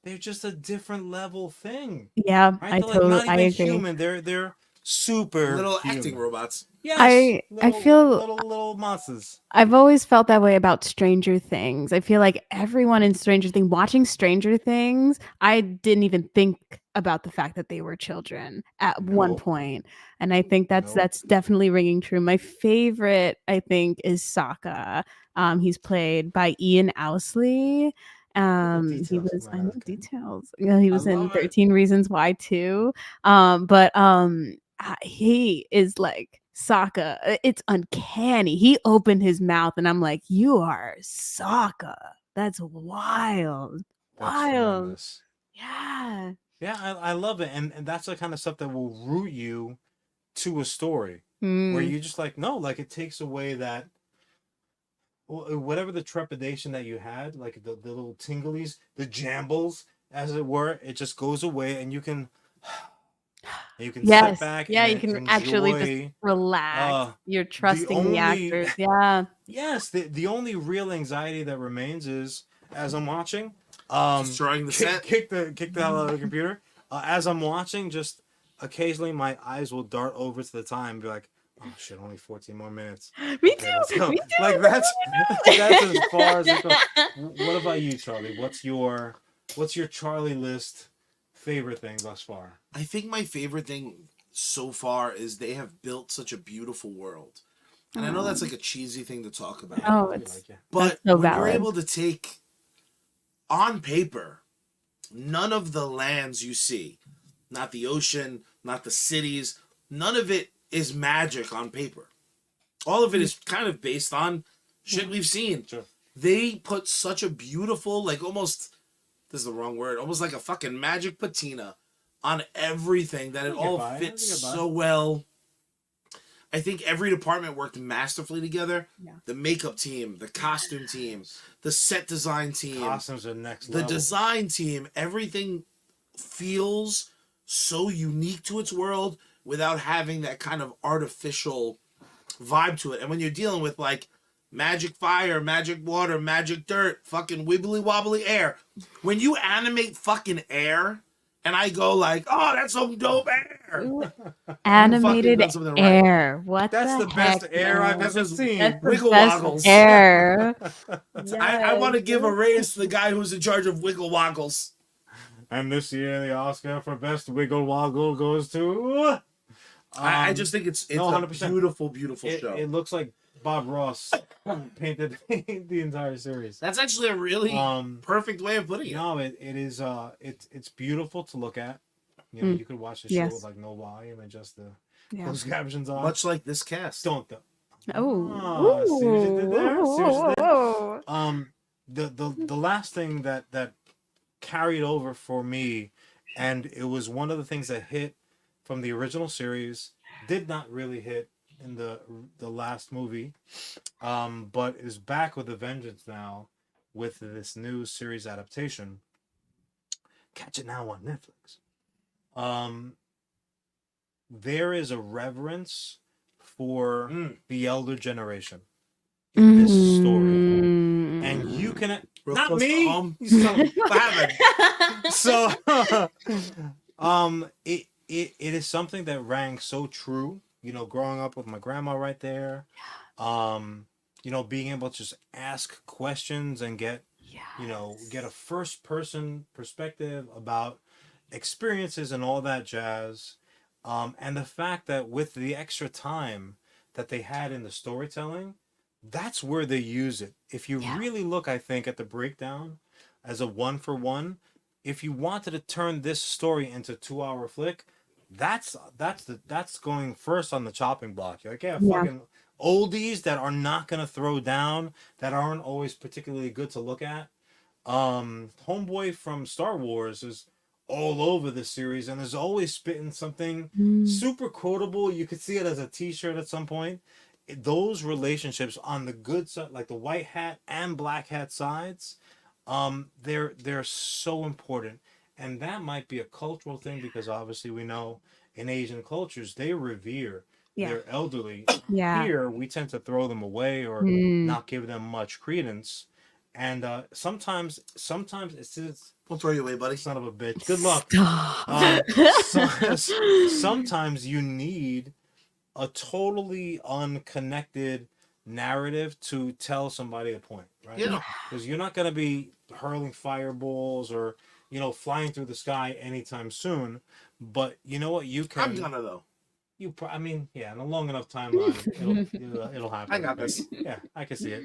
They're just a different level thing. Yeah, Right? I They're like not I even agree. human. They're super Little human. acting robots. Yes, I feel little monsters. I've always felt that way about Stranger Things. I feel like everyone in Stranger Things, watching Stranger Things, I didn't even think about the fact that they were children at one Nope. point. And I think that's Nope. definitely ringing true. My favorite, I think, is Sokka. He's played by Ian Ousley. He Details was come I out, know okay. details. Yeah, he was in love it. 13 Reasons Why too. He is like Sokka. It's uncanny. He opened his mouth and I'm like, "You are Sokka. That's wild." That's Wild. tremendous. Yeah. Yeah, I love it. And that's the kind of stuff that will root you to a story where Mm, you just like, no, like it takes away that whatever the trepidation that you had, like the little tinglies, the jambles, as it were, it just goes away and you can sit yes. back Yeah, you and can actually just enjoy relax. You're the trusting the only actors. Yeah. yes, the only real anxiety that remains is as I'm watching, Destroying the set. kick the hell out of the computer. As I'm watching, just occasionally my eyes will dart over to the time and be like, "Oh shit, only 14 more minutes." Me Okay, let's too. go. Me too. Like that's as far as it goes. What about you, Charlie? What's your Charlie list favorite thing thus far? I think my favorite thing so far is they have built such a beautiful world. And I know that's like a cheesy thing to talk about. Oh, I it's like it. But that's so when you're valid. able to take on paper none of the lands you see, not the ocean, not the cities, none of it is magic on paper. All of it is kind of based on shit we've seen. Sure. They put such a beautiful, like almost, this is the wrong word, almost like a fucking magic patina on everything that it all fits so well. I think every department worked masterfully together. Yeah. The makeup team, the costume team, the set design team, Costumes are next the level. design team, everything feels so unique to its world without having that kind of artificial vibe to it. And when you're dealing with like magic fire, magic water, magic dirt, fucking wibbly wobbly air, when you animate fucking air and I go like, "Oh, that's some dope air." Animated done something right. air. What That's the best heck, air I've man? ever seen. That's the Wiggle best woggles. air. I want to Yes. give a raise to the guy who's in charge of Wiggle Woggles. And this year, the Oscar for Best Wiggle Woggle goes to. I just think it's no, a 100%. beautiful show. It looks like Bob Ross painted the entire series. That's actually a really perfect way of putting it. No, it is. It's beautiful to look at. You know, you could watch the show with like no volume and just the closed captions on. Much like this cast. Don't though. Oh, See what you did there? See what you did? Whoa. The last thing that carried over for me, and it was one of the things that hit from the original series did not really hit in the last movie, but is back with a vengeance now with this new series adaptation. Catch it now on Netflix. There is a reverence for the elder generation in this story, and you can Real not close to me. home. You son of- What happened? so it is something that rang so true, growing up with my grandma right there, being able to just ask questions and get get a first person perspective about experiences and all that jazz, and the fact that with the extra time that they had in the storytelling, that's where they use it. If you really look, I think, at the breakdown as a 1-for-1, if you wanted to turn this story into a 2-hour flick, that's going first on the chopping block. You're like, fucking oldies that are not gonna throw down, that aren't always particularly good to look at. Homeboy from Star Wars is all over the series and is always spitting something super quotable. You could see it as a t-shirt at some point. Those relationships on the good side, like the white hat and black hat sides, they're so important. And that might be a cultural thing, because obviously we know in Asian cultures they revere their elderly. Here we tend to throw them away or not give them much credence. And sometimes it's just, We'll throw you away, buddy. son of a bitch. Good luck. Sometimes you need a totally unconnected narrative to tell somebody a point, right? Yeah. Because you're not going to be hurling fireballs or flying through the sky anytime soon. But you know what? You can. I'm gonna though. In a long enough timeline, it'll happen. I got this. Yeah, I can see it.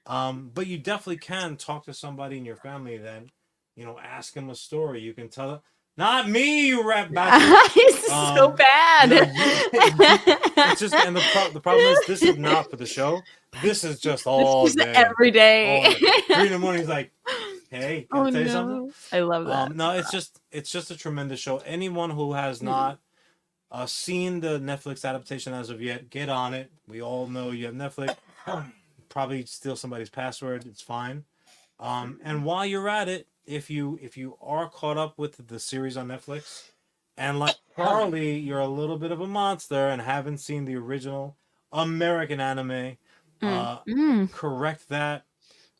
But you definitely can talk to somebody in your family that, ask them a story. You can tell them, not me, you rap bastard. It's so bad. It's just, and the problem is, this is not for the show. This is just all Just day. every day. All day. 3 in the morning, he's like, hey, can I tell you something? I love that. No, it's just a tremendous show. Anyone who has not seen the Netflix adaptation as of yet, get on it. We all know you have Netflix. Probably steal somebody's password. It's fine. And while you're at it, if you are caught up with the series on Netflix, and like Charlie, you're a little bit of a monster and haven't seen the original American anime, correct that.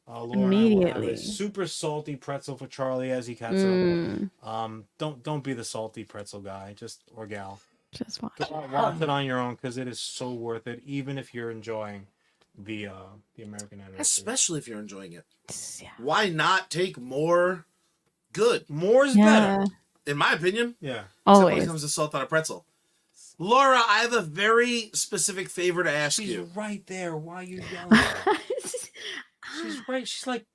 Laura Immediately. And I will have a super salty pretzel for Charlie as he catches up. Don't be the salty pretzel guy, or gal. Just watch. Watch it on your own, because it is so worth it, even if you're enjoying the American anime. Especially if you're enjoying it. Yeah. Why not take more good? More is better. In my opinion. Yeah. Except when Always. it comes to salt on a pretzel. Laura, I have a very specific favor to ask She's you. right there. Why are you yelling at her? She's right. She's like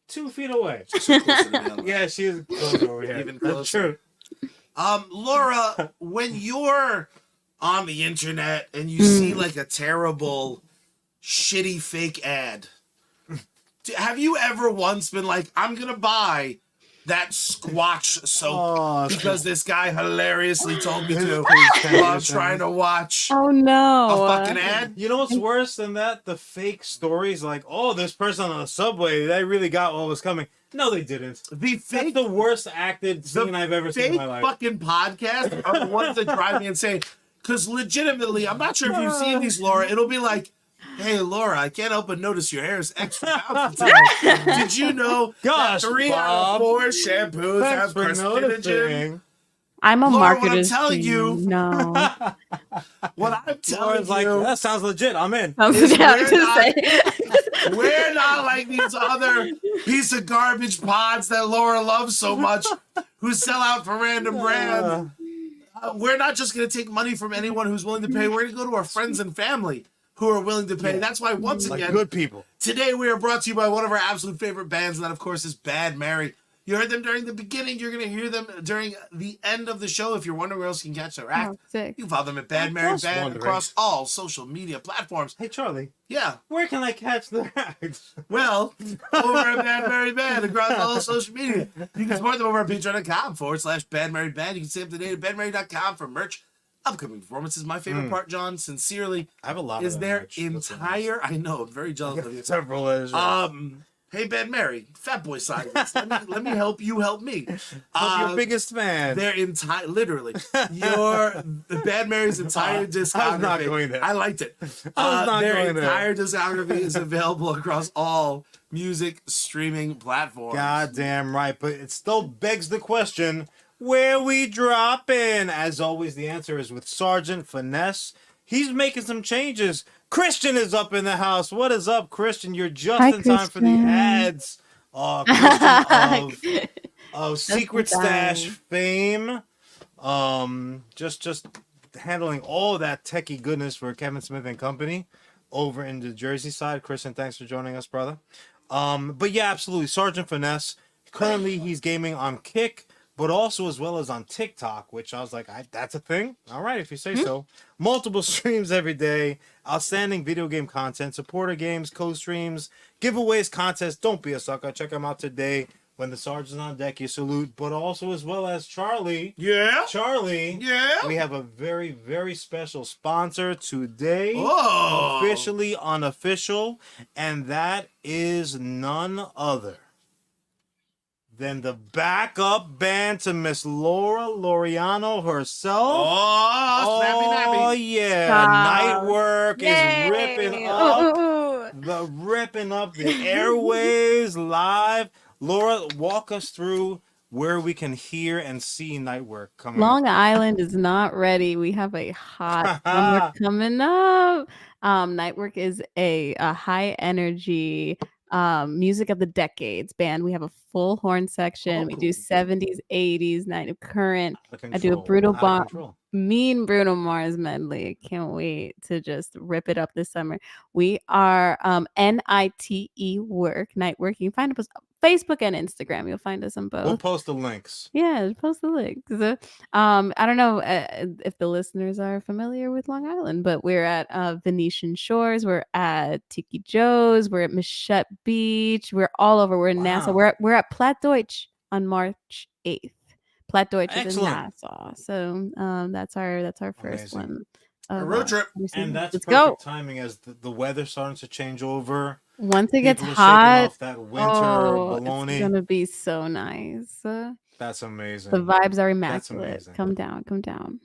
2 feet away. She's so close to me. Yeah, she is close over here. Even That's closer. true. Laura, when you're on the internet and you see like a terrible, shitty fake ad, have you ever once been like, I'm gonna buy that Squatch soap because this guy hilariously told me to while I'm trying to watch Oh no. a fucking ad? You know what's worse than that? The fake stories like, oh, this person on the subway, they really got what was coming. No, they didn't. The That's fake, the worst acted scene I've ever seen in fake my life. fucking podcast are the ones that drive me insane. Because legitimately, I'm not sure if you've seen these, Laura. It'll be like, hey, Laura, I can't help but notice your hair is extra bouncy today. Did you know Gosh, that 3 out Bob. of 4 shampoos Thanks have for carcinogen? noticing. I'm a Laura, what I'm marketer's telling you- queen. No. What I'm telling Laura's like, you, that sounds legit. I'm in. I was Is gonna we're say. we're not like these other piece of garbage pods that Laura loves so much who sell out for random brands. We're not just going to take money from anyone who's willing to pay. We're going to go to our friends and family who are willing to pay. That's why, once Like again, good people. today we are brought to you by one of our absolute favorite bands, and that, of course, is Bad Mary. You heard them during the beginning. You're going to hear them during the end of the show. If you're wondering where else you can catch their act, Oh, sick. you can follow them at Bad Mary just Band wondering. across all social media platforms. Hey, Charlie, Yeah. where can I catch the act? Well, over at Bad Mary Band across all social media. You can support them over at patreon.com/Bad Mary Band. You can stay up to date at badmary.com for merch, upcoming performances. My favorite part, John, sincerely, I have a lot is of their merch. Looks entire. I know, I'm very jealous of you. Several is Hey, Bad Mary, Fat Boy side of this. Let me help you help me. your biggest fan. Their entire, literally, your Bad Mary's entire discography. I was not going there. I liked it. I was not their going there. entire discography is available across all music streaming platforms. Goddamn right, but it still begs the question: where we dropping? As always, the answer is with Sergeant Finesse. He's making some changes. Christian is up in the house. What is up, Christian? You're just Hi, in time for the Christian. ads. Christian of Secret in time. Stash fame. Just handling all that techie goodness for Kevin Smith and Company over in the Jersey side. Christian, thanks for joining us, brother. But yeah, absolutely. Sergeant Finesse. Currently, he's gaming on Kick, but also as well as on TikTok, which I was like, that's a thing? All right, if you say so. Multiple streams every day, outstanding video game content, supporter games, co-streams, giveaways, contests. Don't be a sucker. Check him out today. When the Sergeant's on deck, you salute. But also as well as Charlie. Yeah? Charlie. Yeah? We have a very, very special sponsor today. Oh! Officially unofficial. And that is none other than the backup band to Miss Laura Loriano herself. Oh, snappy, Oh nappy. yeah, Stop. Nightwork Yay. is ripping up Ooh. ripping up the airways live. Laura, walk us through where we can hear and see Nightwork coming. Long Island is not ready. We have a hot summer coming up. Nightwork is a high energy music of the decades band. We have a full horn section. We do 70s, 80s, 90s current. I do a mean Bruno Mars medley. Can't wait to just rip it up this summer. We are NITE work, Nightwork. You can find us on Facebook and Instagram. You'll find us on both. We'll post the links. Yeah, post the links. I don't know if the listeners are familiar with Long Island, but we're at Venetian Shores. We're at Tiki Joe's. We're at Machette Beach. We're all over. We're in Nassau. We're at Platt Deutsch on March 8th. Platt Deutsch is in Nassau. So that's our first one. A road trip. And that's Let's perfect go. timing as the weather's starting to change over. Once it gets People are shaking hot, off that winter baloney. it's gonna be so nice. That's amazing. The vibes are That's immaculate. amazing. Come down.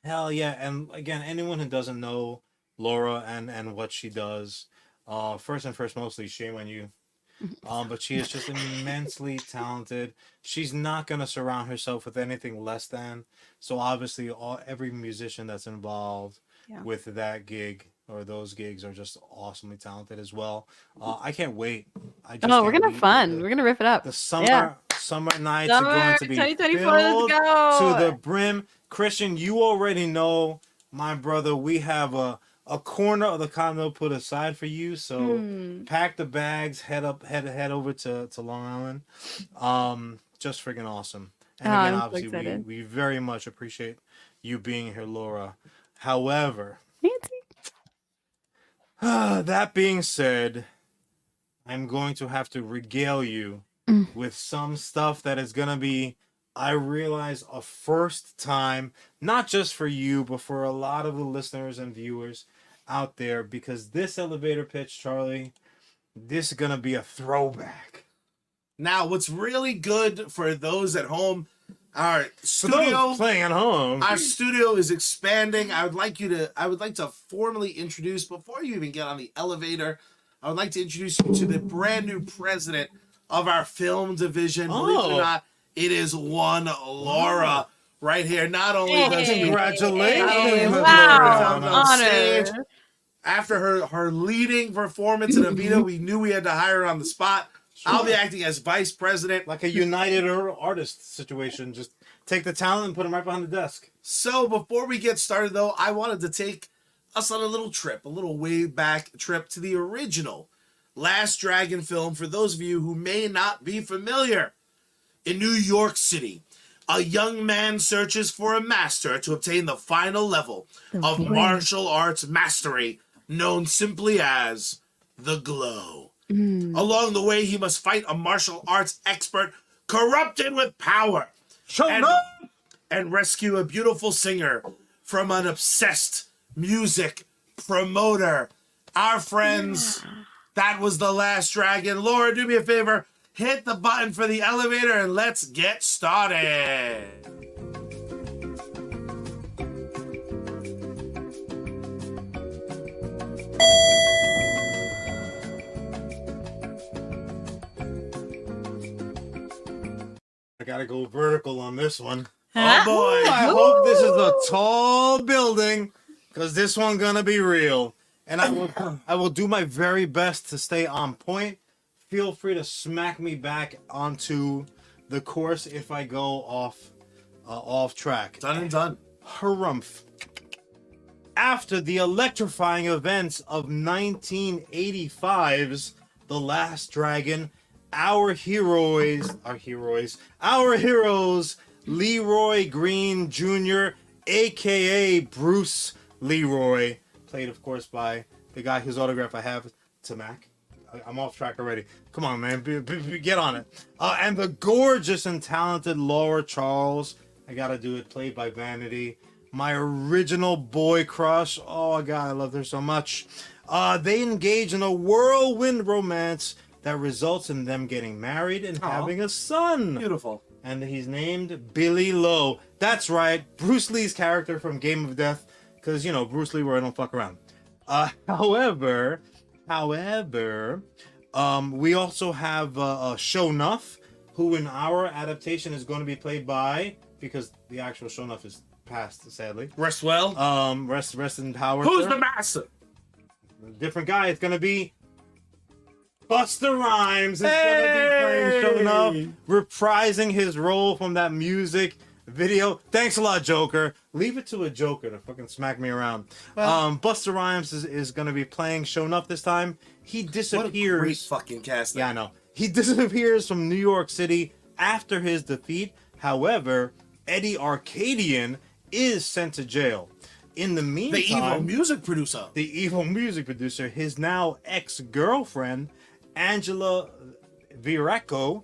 Hell yeah. And again, anyone who doesn't know Laura and what she does, first and first, mostly shame on you. But she is just immensely talented. She's not gonna surround herself with anything less than. So obviously, every musician that's involved with that gig or those gigs are just awesomely talented as well. I can't wait. We're gonna have fun. We're gonna rip it up. The summer nights are going to be 2024. filled Let's go to the brim. Christian, you already know, my brother. We have a corner of the condo put aside for you. So pack the bags, head over to Long Island. Just freaking awesome. And again, obviously, we very much appreciate you being here, Laura. However, that being said, I'm going to have to regale you with some stuff that is going to be, I realize, a first time, not just for you, but for a lot of the listeners and viewers out there, because this elevator pitch, Charlie, this is going to be a throwback. Now, what's really good for those at home, our studio playing at home. Our studio is expanding. I would like to formally introduce, before you even get on the elevator, I would like to introduce you to the brand new president of our film division. Believe it or not, it is one Laura right here. Not only does she congratulations, honor. After her leading performance in Avita, we knew we had to hire her on the spot. Sure. I'll be acting as vice president. Like a United Artists situation. Just take the talent and put them right behind the desk. So before we get started, though, I wanted to take us on a little way back trip to the original Last Dragon film for those of you who may not be familiar. In New York City, a young man searches for a master to obtain the final level of martial arts mastery, known simply as the Glow. Along the way, he must fight a martial arts expert corrupted with power and rescue a beautiful singer from an obsessed music promoter. Our friends, that was The Last Dragon. Laura, do me a favor. Hit the button for the elevator and let's get started. I gotta go vertical on this one. Oh boy. I hope this is a tall building, because this one's gonna be real. And I will do my very best to stay on point. Feel free to smack me back onto the course if I go off track. Done and done. Harumph. After the electrifying events of 1985's The Last Dragon, our heroes, Leroy Green Jr., aka Bruce Leroy, played of course by the guy whose autograph I have, Tamak. I'm off track already. Come on, man, get on it. And the gorgeous and talented Laura Charles, I gotta do it, played by Vanity, my original boy crush. Oh God, I love her so much. They engage in a whirlwind romance that results in them getting married and having a son. Beautiful. And he's named Billy Lowe. That's right, Bruce Lee's character from Game of Death, because, you know, Bruce Leroy don't fuck around. However, we also have Shonuff, who in our adaptation is going to be played by, because the actual Shonuff is passed, sadly. Rest well. Rest in power. Who's sir. the master? Different guy. It's going to be Busta Rhymes. Is going to be playing Shonuff, reprising his role from that music video. Thanks a lot, Joker. Leave it to a Joker to fucking smack me around. Well, Busta Rhymes is going to be playing Shonuff this time. He disappears. What a great fucking casting. Yeah, I know. He disappears from New York City after his defeat. However, Eddie Arcadian is sent to jail. In the meantime, the evil music producer, his now ex-girlfriend, Angela Viraco,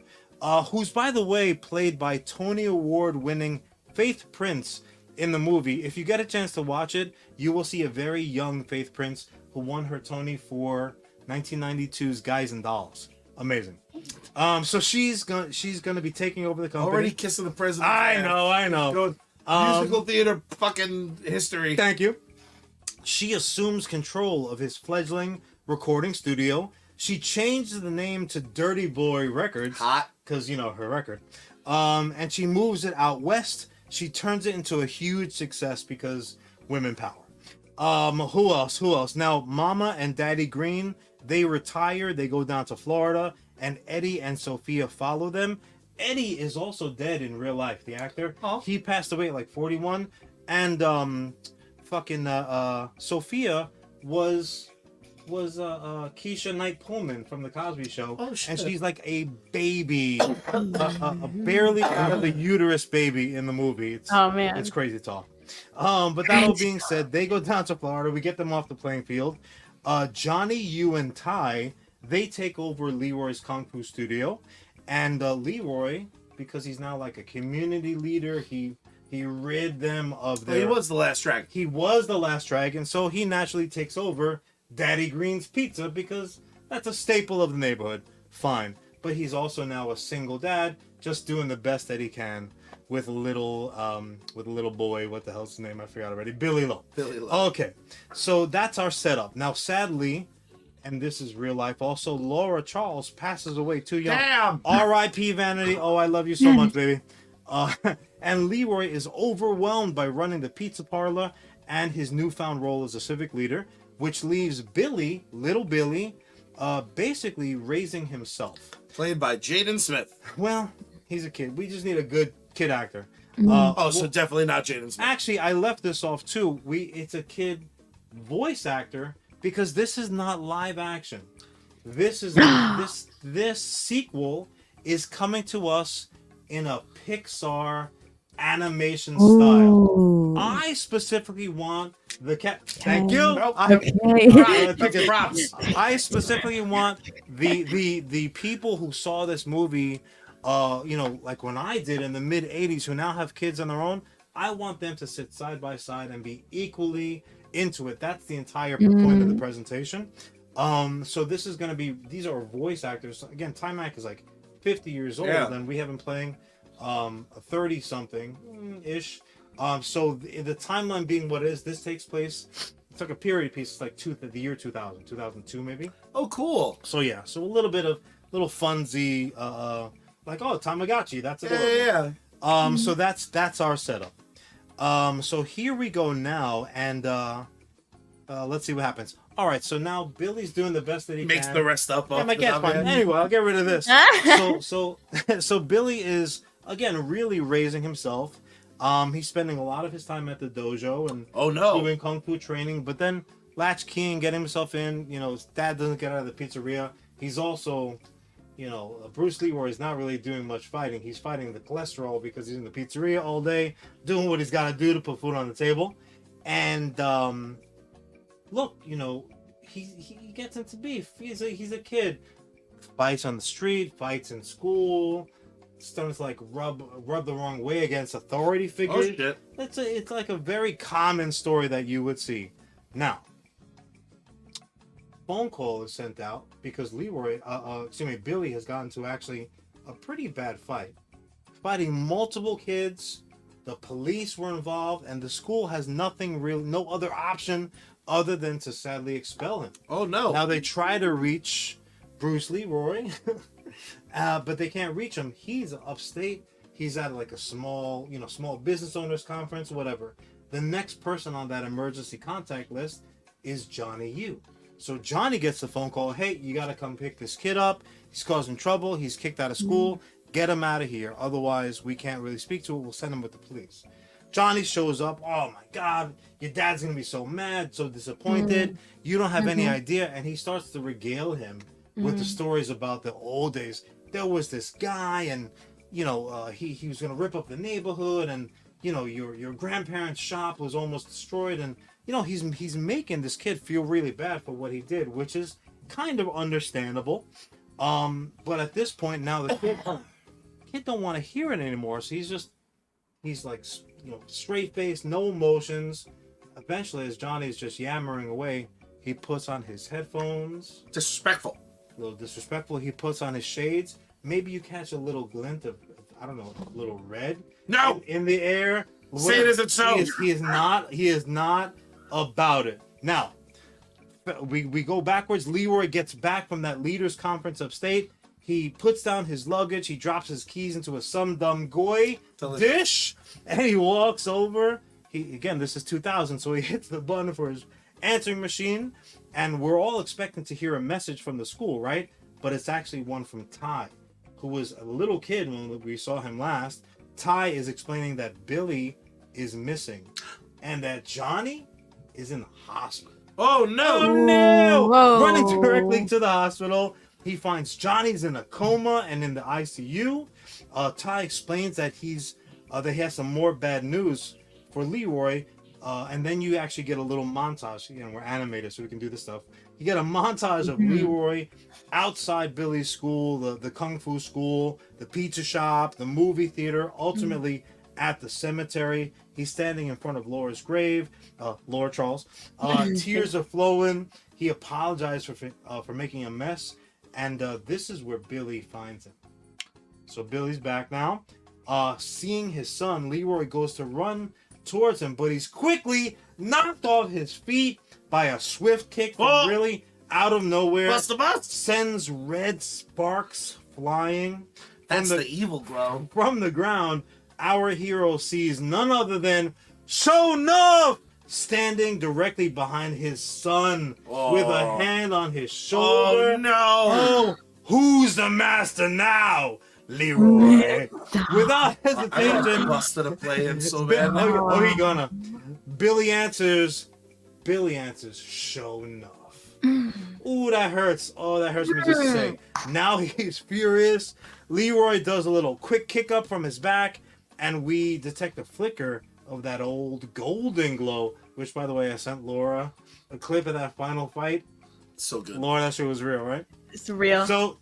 who's, by the way, played by Tony Award-winning Faith Prince in the movie. If you get a chance to watch it, you will see a very young Faith Prince who won her Tony for 1992's Guys and Dolls. Amazing. So she's gonna be taking over the company. Already kissing the president. I know. Good. Musical theater fucking history. Thank you. She assumes control of his fledgling recording studio. She changes the name to Dirty Boy Records. Hot. Because, you know, her record. And she moves it out west. She turns it into a huge success because women power. Who else? Now, Mama and Daddy Green, they retire. They go down to Florida. And Eddie and Sophia follow them. Eddie is also dead in real life, the actor. Oh. He passed away at like 41. And Sophia was Keisha Knight Pullman from the Cosby Show. Oh, shit. And she's like a baby, a barely out of the uterus baby in the movie. It's crazy talk. But that all being said, they go down to Florida. We get them off the playing field. Johnny, Yu, and Ty, they take over Leroy's Kung Fu studio. And Leroy, because he's now like a community leader, he rid them of their... He was the last dragon. He was the last dragon, so he naturally takes over Daddy Green's Pizza because that's a staple of the neighborhood. Fine. But he's also now a single dad, just doing the best that he can with a little boy. What the hell's his name? I forgot already. Billy Lowe. Okay. So that's our setup. Now, sadly, and this is real life also, Laura Charles passes away too young. Damn! R.I.P. Vanity. Oh, I love you so much, baby. And Leroy is overwhelmed by running the pizza parlor and his newfound role as a civic leader, which leaves Billy, little Billy, basically raising himself. Played by Jaden Smith. Well, he's a kid. We just need a good kid actor. So definitely not Jaden Smith. Actually, I left this off too. It's a kid voice actor because this is not live action. This is this sequel is coming to us in a Pixar animation style. I specifically want the cat. Thank you. Nope. Props. I specifically want the people who saw this movie, like when I did in the mid '80s, who now have kids on their own. I want them to sit side by side and be equally into it. That's the entire point of the presentation. So this is going to be, these are voice actors. Again, Timac is like 50 years old, and we have been playing 30 something ish. So the timeline being what it is, this takes place, it's like a period piece. It's like the year 2000, 2002 maybe. Oh, cool. So yeah, so a little bit of little funsy, like, oh, Tamagotchi, that's adorable. Yeah. So that's our setup. So here we go now, and let's see what happens. All right, so now Billy's doing the best that he Makes can. the rest up. Yeah, my cat's fine. Anyway, I'll get rid of this. So Billy is again really raising himself. He's spending a lot of his time at the dojo and doing kung fu training, but then latchkey and getting himself in. You know, his dad doesn't get out of the pizzeria. He's also, you know, Bruce Leroy is not really doing much fighting. He's fighting the cholesterol because he's in the pizzeria all day, doing what he's got to do to put food on the table. And look, you know, he gets into beef. He's a kid. Fights on the street, fights in school. Starting to like rub the wrong way against authority figures. Oh shit! It's like a very common story that you would see. Now, phone call is sent out because Billy has gotten to actually a pretty bad fight, fighting multiple kids. The police were involved, and the school has no other option other than to sadly expel him. Oh no! Now they try to reach Bruce Leroy. But they can't reach him. He's upstate. He's at like a small business owners conference, whatever. The next person on that emergency contact list is Johnny Yu. So Johnny gets the phone call. Hey, you got to come pick this kid up. He's causing trouble. He's kicked out of school. Get him out of here. Otherwise, we can't really speak to it. We'll send him with the police. Johnny shows up. Oh my God, your dad's going to be so mad, so disappointed. You don't have any idea. And he starts to regale him with the stories about the old days. There was this guy, and you know, he was gonna rip up the neighborhood, and you know, your grandparents' shop was almost destroyed, and you know, he's making this kid feel really bad for what he did, which is kind of understandable. But at this point now, the kid don't want to hear it anymore, so he's like, you know, straight faced, no emotions. Eventually, as Johnny's just yammering away, he puts on his headphones. Disrespectful. A little disrespectful. He puts on his shades. Maybe you catch a little glint of, I don't know, a little red. No, in the air. Say it isn't so. He is not about it. Now, we go backwards. Leroy gets back from that leaders conference upstate. He puts down his luggage. He drops his keys into a some dumb goy dish, and he walks over. This is 2000, so he hits the button for his answering machine. And we're all expecting to hear a message from the school, right? But it's actually one from Ty, who was a little kid when we saw him last. Ty is explaining that Billy is missing and that Johnny is in the hospital. Oh no! Oh no! Whoa. Running directly to the hospital. He finds Johnny's in a coma and in the ICU. Ty explains that he has some more bad news for Leroy. And then you actually get a little montage. You know, we're animated, so we can do this stuff. You get a montage of Leroy outside Billy's school, the kung fu school, the pizza shop, the movie theater, ultimately at the cemetery. He's standing in front of Laura's grave, Laura Charles. Tears are flowing. He apologized for making a mess. And this is where Billy finds him. So Billy's back now. Seeing his son, Leroy goes to run towards him, but he's quickly knocked off his feet by a swift kick from really out of nowhere. Bust the bust. Sends red sparks flying. That's the evil glow. From the ground, our hero sees none other than Shonuff standing directly behind his son with a hand on his shoulder. Oh no! Oh, who's the master now? Leroy. Without hesitation. I busted a play in so bad. Oh, he gonna. Billy answers, Shonuff. Ooh, that hurts. Oh, that hurts me just to say. Now he's furious. Leroy does a little quick kick up from his back, and we detect a flicker of that old golden glow, which, by the way, I sent Laura a clip of that final fight. So good. Laura, that shit was real, right? It's real. So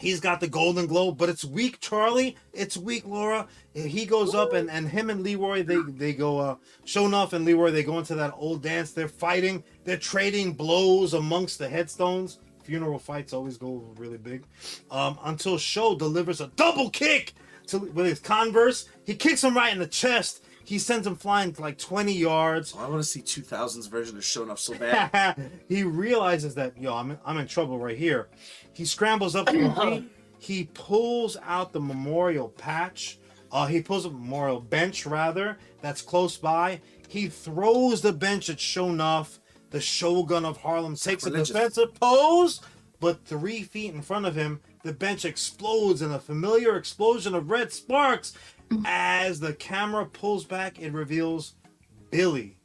He's got the Golden Globe, but it's weak, Charlie. It's weak, Laura. He goes up, and him and Leroy, they go, Shonuff and Leroy, they go into that old dance. They're fighting. They're trading blows amongst the headstones. Funeral fights always go really big. Until Sho delivers a double kick with his Converse. He kicks him right in the chest. He sends him flying like 20 yards. Oh, I want to see 2000's version of Shonuff so bad. He realizes that, I'm in trouble right here. He scrambles up to his feet. He pulls out the memorial patch. He pulls a memorial bench, rather, that's close by. He throws the bench at Shonuff. The Shogun of Harlem takes a defensive pose, but 3 feet in front of him, the bench explodes in a familiar explosion of red sparks. As the camera pulls back, it reveals Billy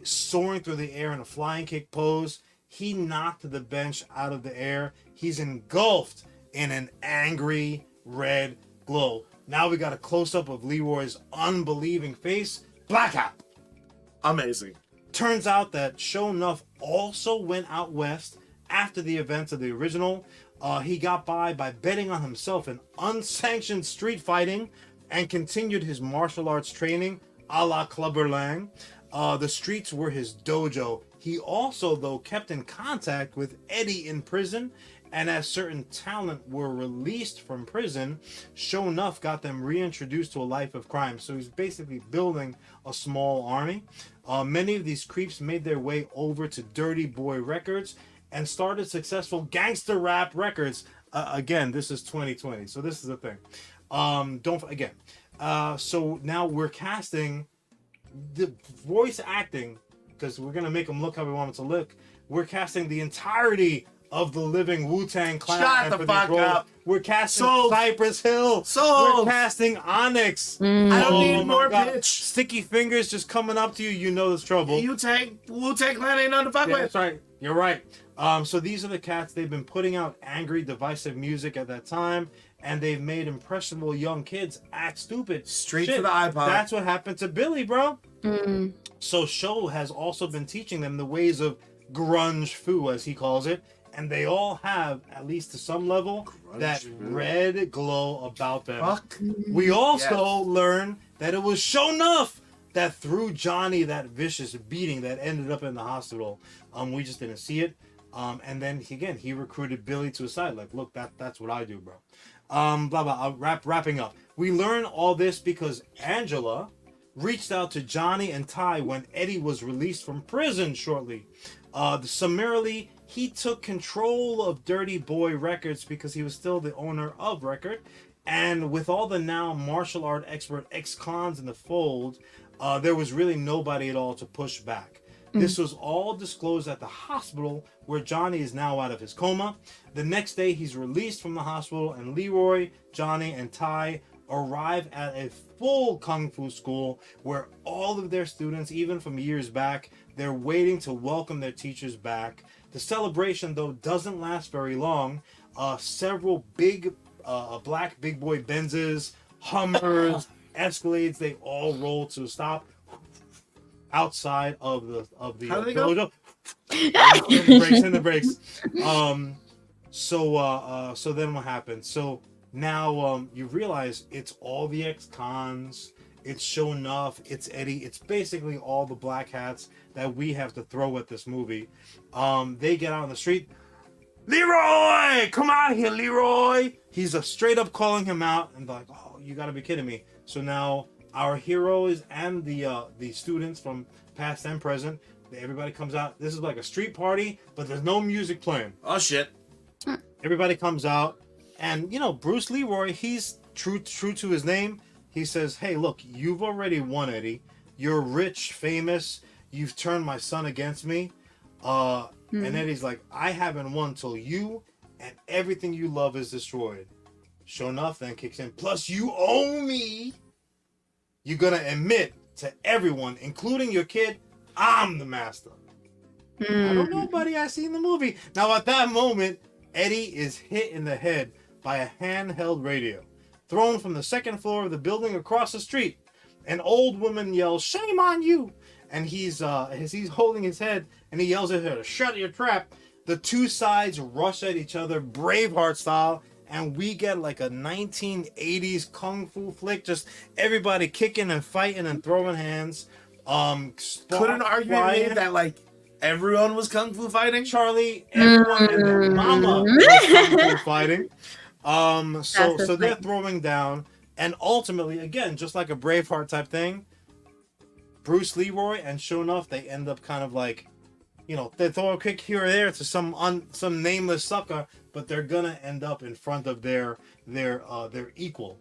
soaring through the air in a flying kick pose. He knocked the bench out of the air. He's engulfed in an angry red glow. Now we got a close-up of Leroy's unbelieving face. Blackout. Amazing. Turns out that Shonuff also went out west after the events of the original. He got by betting on himself in unsanctioned street fighting and continued his martial arts training a la Clubber Lang. The streets were his dojo. He also, though, kept in contact with Eddie in prison, and as certain talent were released from prison, Shonuff got them reintroduced to a life of crime. So he's basically building a small army. Many of these creeps made their way over to Dirty Boy Records and started successful gangster rap records. Again, this is 2020, so this is the thing. So now we're casting the voice acting, because we're gonna make them look how we want them to look. We're casting the entirety of the living Wu-Tang Clan. Shut the fuck up. We're casting Sold. Cypress Hill. Sold. We're casting Onyx. I don't need my more God. bitch. Sticky fingers just coming up to you. You know there's trouble. Wu-Tang Clan ain't nothing to fuck Yeah, with. that's right. You're right. So these are the cats. They've been putting out angry, divisive music at that time, and they've made impressionable young kids act stupid. Straight Shit, to the iPod. That's what happened to Billy, bro. So Sho has also been teaching them the ways of grunge fu, as he calls it, and they all have, at least to some level, that red glow about them. Fuck. We also learn that it was Shonuff that threw Johnny that vicious beating that ended up in the hospital. We just didn't see it. And then he recruited Billy to his side. Like, look, that's what I do, bro. Blah blah. Wrapping up. We learn all this because Angela reached out to Johnny and Ty when Eddie was released from prison shortly. Summarily, he took control of Dirty Boy Records because he was still the owner of Record. And with all the now martial art expert ex-cons in the fold, there was really nobody at all to push back. This was all disclosed at the hospital where Johnny is now out of his coma. The next day, he's released from the hospital, and Leroy, Johnny, and Ty arrive at a full kung fu school where all of their students, even from years back, they're waiting to welcome their teachers back. The celebration, though, doesn't last very long. Several big black big boy Benzes, Hummers, Escalades, they all roll to a stop outside of the How do they dojo. In the brakes. So then what happens? So now you realize it's all the ex-cons, it's Shonuff, it's Eddie, it's basically all the black hats that we have to throw at this movie. They get out on the street. Leroy, come out here, Leroy. He's straight up calling him out, and they're like, oh, you gotta be kidding me. So now our heroes and the students from past and present, everybody comes out. This is like a street party, but there's no music playing. Oh shit. Everybody comes out, and Bruce Leroy, he's true to his name. He says, hey, look, you've already won, Eddie. You're rich, famous. You've turned my son against me. And Eddie's like, I haven't won till you and everything you love is destroyed. Shonuff then kicks in. Plus, you owe me. You're going to admit to everyone, including your kid, I'm the master. I don't know, buddy. I seen the movie. Now, at that moment, Eddie is hit in the head by a handheld radio, thrown from the second floor of the building across the street. An old woman yells, shame on you. And he's holding his head, and he yells at her, shut your trap. The two sides rush at each other, Braveheart style, and we get like a 1980s kung fu flick, just everybody kicking and fighting and throwing hands. Could an argument be flying. made that like everyone was kung fu fighting? Charlie, everyone and their mama was kung fu fighting. So That's they're right. throwing down, and ultimately, again, just like a Braveheart type thing, Bruce Leroy, and sure enough, they end up kind of like, they throw a kick here or there to some nameless sucker, but they're gonna end up in front of their equal.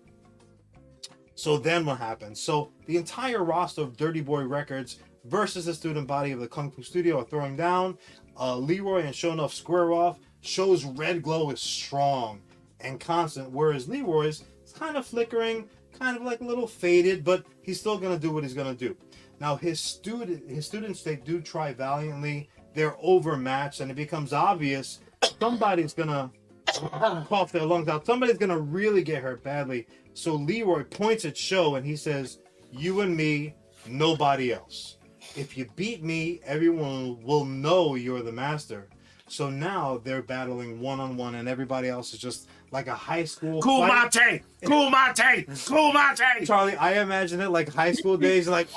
So then what happens? So the entire roster of Dirty Boy Records versus the student body of the Kung Fu Studio are throwing down. Leroy and sure enough square off. Show's red glow is strong and constant, whereas Leroy's is kind of flickering, kind of like a little faded, but he's still gonna do what he's gonna do. Now his students, they do try valiantly. They're overmatched, and it becomes obvious somebody's gonna cough their lungs out. Somebody's gonna really get hurt badly. So Leroy points at Show and he says, "You and me, nobody else. If you beat me, everyone will know you're the master." So now they're battling one-on-one, and everybody else is just like a high school fight. Kumate! Charlie, I imagine it like high school days, like,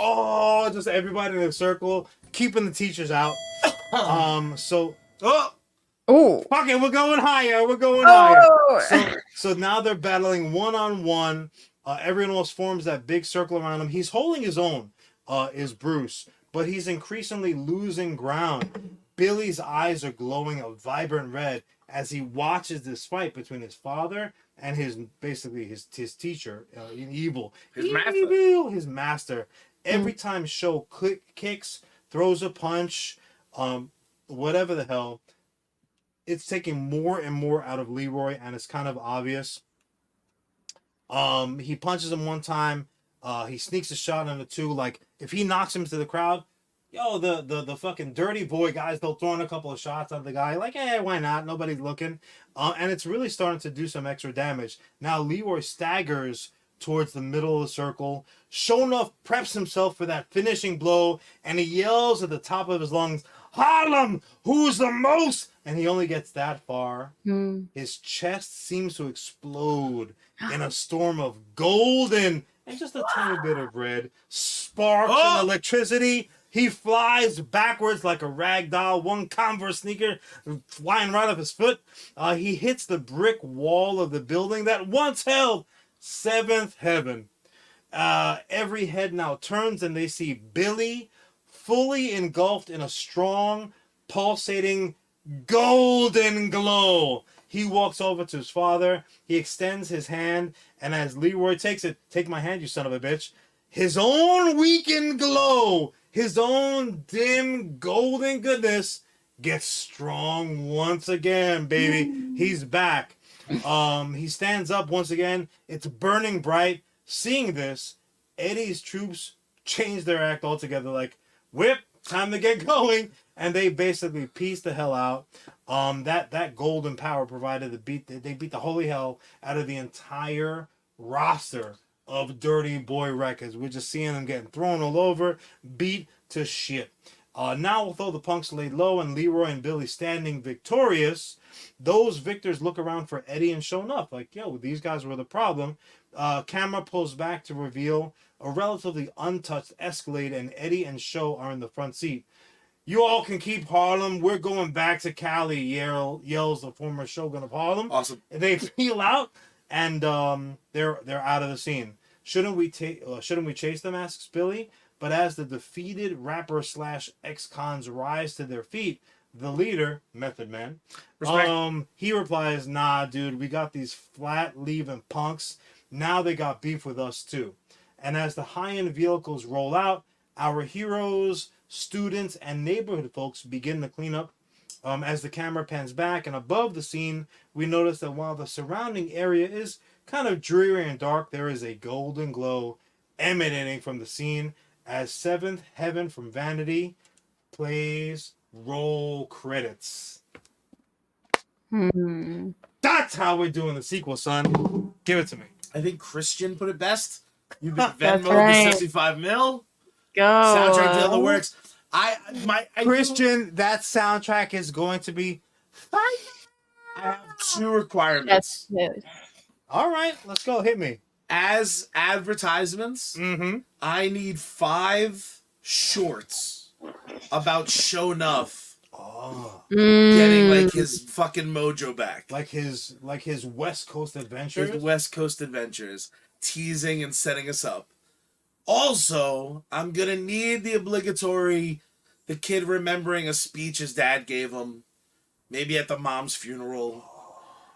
just everybody in a circle, keeping the teachers out. So Oh. fuck it, we're going higher. So now they're battling one-on-one. Everyone else forms that big circle around him. He's holding his own, is Bruce, but he's increasingly losing ground. Billy's eyes are glowing a vibrant red as he watches this fight between his father and his teacher, Evil. His master. Every time Show kicks, throws a punch, whatever the hell, it's taking more and more out of Leroy, and it's kind of obvious. He punches him one time. He sneaks a shot on the two. Like, if he knocks him to the crowd, the fucking Dirty Boy guys, they'll throw in a couple of shots at the guy. Like, why not? Nobody's looking. And it's really starting to do some extra damage. Now Leroy staggers towards the middle of the circle. Shonuff preps himself for that finishing blow, and he yells at the top of his lungs, "Harlem, who's the most?" And he only gets that far. His chest seems to explode in a storm of golden and just a tiny bit of red, sparks and electricity. He flies backwards like a rag doll, one Converse sneaker flying right off his foot. He hits the brick wall of the building that once held Seventh Heaven. Every head now turns, and they see Billy fully engulfed in a strong, pulsating, golden glow. He walks over to his father. He extends his hand, and as Leroy takes it, "Take my hand, you son of a bitch," his own weakened glow, his own dim golden goodness gets strong once again, baby. He's back. He stands up once again. It's burning bright. Seeing this, Eddie's troops change their act altogether. Like, whip, time to get going. And they basically piece the hell out. That golden power provided they beat the holy hell out of the entire roster of Dirty Boy Records. We're just seeing them getting thrown all over, beat to shit. Now, although the punks laid low and Leroy and Billy standing victorious, those victors look around for Eddie and Shonuff. Like, these guys were the problem. Camera pulls back to reveal a relatively untouched Escalade, and Eddie and Show are in the front seat. "You all can keep Harlem. We're going back to Cali," yells the former Shogun of Harlem. Awesome. They peel out, and they're out of the scene. Shouldn't we chase them?" asks Billy. But as the defeated rapper / ex-cons rise to their feet, the leader, Method Man, he replies, "Nah, dude, we got these flat-leaving punks. Now they got beef with us too." And as the high-end vehicles roll out, our heroes, students, and neighborhood folks begin to clean up. As the camera pans back and above the scene, we notice that while the surrounding area is kind of dreary and dark, there is a golden glow emanating from the scene as Seventh Heaven from Vanity plays roll credits. That's how we're doing the sequel, son. Give it to me. I think Christian put it best. You've been That's Venmo right. the 65 mil. Go. Soundtrack deal in the works. I Christian, that soundtrack is going to be fire. I have two requirements. Yes. All right, let's go. Hit me. As advertisements, Mm-hmm. I need 5 shorts about Sho'nuff Oh, getting Mm. like his fucking mojo back. like his West Coast adventures. His West Coast adventures, teasing and setting us up. Also, I'm gonna need the obligatory, the kid remembering a speech his dad gave him, maybe at the mom's funeral,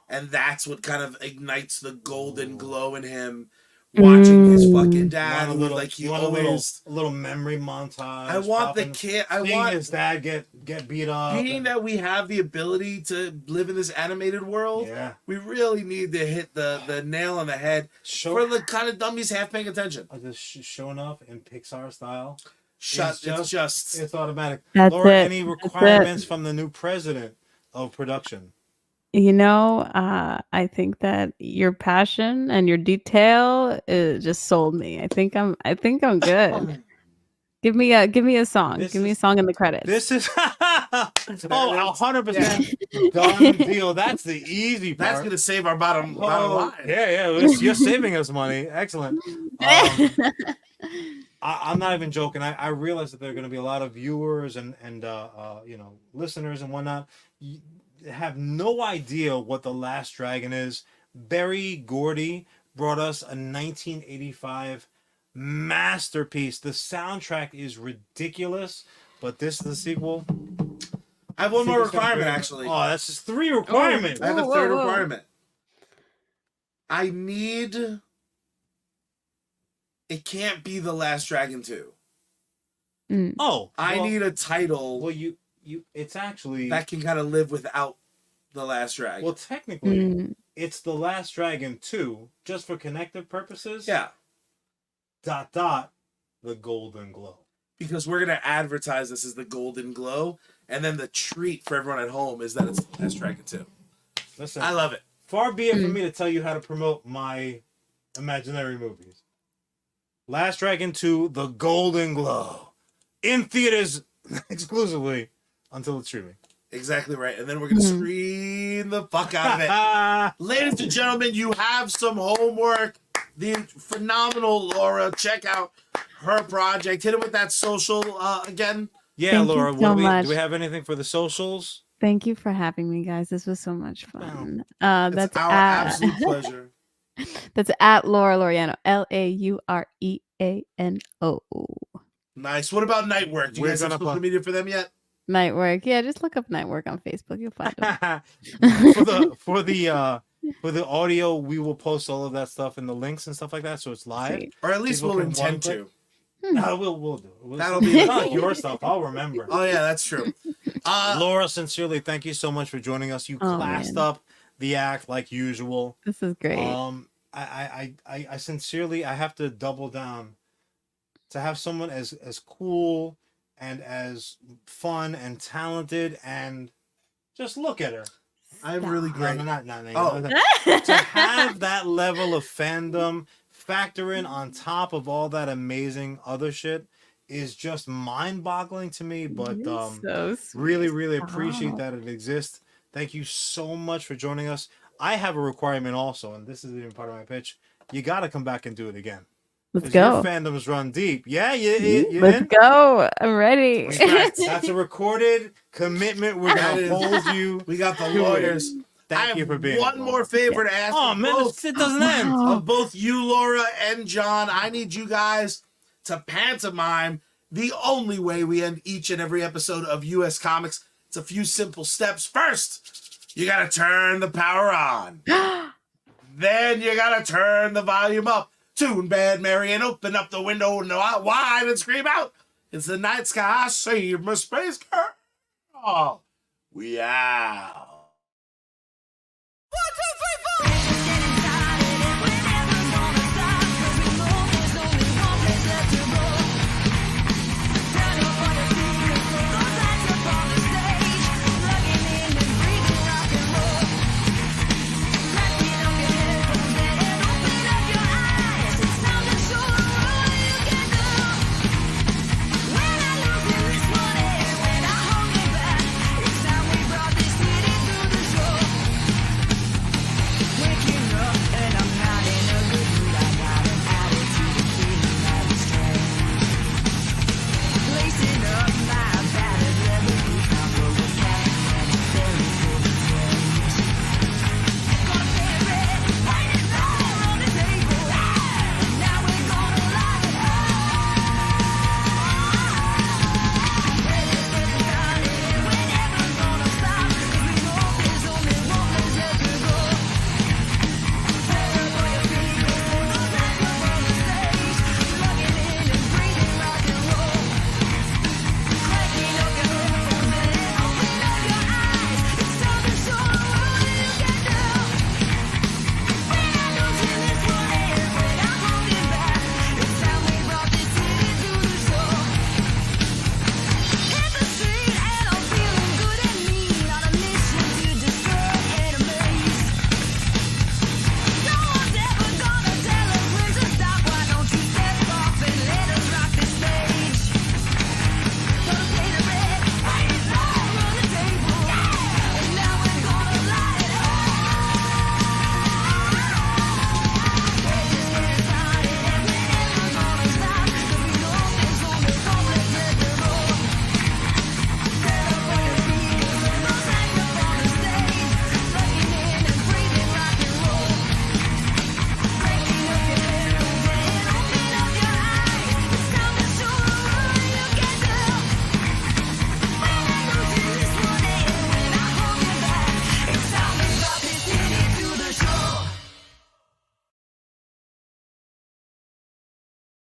and that's what kind of ignites the golden glow in him. Watching his fucking dad, who, like he always. a little memory montage. I want the kid. I seeing want his dad get beat up. being that we have the ability to live in this animated world. Yeah. We really need to hit the nail on the head for the kind of dummies half paying attention. Just showing up in Pixar style. It's automatic. That's Laura, it. any That's requirements from the new president of production? You know, I think that your passion and your detail just sold me. I think I'm good. Give me a song. Give me a song in the credits. This is 100% done deal. That's the easy part. That's gonna save our bottom line. Yeah, you're saving us money. Excellent. I'm not even joking. I realize that there are going to be a lot of viewers and listeners and whatnot. You have no idea what The Last Dragon is. Berry Gordy brought us a 1985 masterpiece. The soundtrack is ridiculous, but this is the sequel. I have one more requirement, actually. Oh, that's just 3 requirements. I have a third requirement. I need. It can't be The Last Dragon 2. Oh, I need a title. Well, it's actually that can kind of live without The Last Dragon. Well, technically, it's The Last Dragon 2, just for connective purposes. Yeah. ... The Golden Glow. Because we're gonna advertise this as the Golden Glow, and then the treat for everyone at home is that it's The Last Dragon 2. Listen, I love it. Far be it from me to tell you how to promote my imaginary movies. Last Dragon 2, The Golden Glow. In theaters exclusively until it's streaming. Exactly right. And then we're going to scream the fuck out of it. Ladies and gentlemen, you have some homework. The phenomenal Laura. Check out her project. Hit it with that social again. Yeah, Thank Laura, you so much. Do we have anything for the socials? Thank you for having me, guys. This was so much fun. It's That's our absolute pleasure. That's at Laura Laureano. LAUREANO. Nice. What about Night Work? Do you guys have social media for them yet? Night Work. Yeah, just look up Night Work on Facebook. You'll find them. for the audio, we will post all of that stuff in the links and stuff like that, so it's live. Sweet. Or at least we'll intend to. No, we'll do it. That'll be not your stuff. I'll remember. Oh yeah, that's true. Laura, sincerely, thank you so much for joining us. You classed up the act like usual. This is great. I sincerely, I have to double down to have someone as cool and as fun and talented, and just look at her. I'm really great. To have that level of fandom factor in on top of all that amazing other shit is just mind-boggling to me. But so really appreciate that it exists. Thank you so much for joining us. I have a requirement also, and this isn't even part of my pitch. You got to come back and do it again. Let's go. Your fandoms run deep. Yeah, you Let's go. I'm ready. That's a recorded commitment. We're gonna hold you. We got the lawyers. Thank you for being. One more favor to ask. Oh man, it doesn't end. Of both you, Laura, and John, I need you guys to pantomime the only way we end each and every episode of US Comics. It's a few simple steps. First, you gotta turn the power on. Then you gotta turn the volume up. Tune Bad Mary and open up the window wide and scream out. It's the night sky. Save my space girl. We out.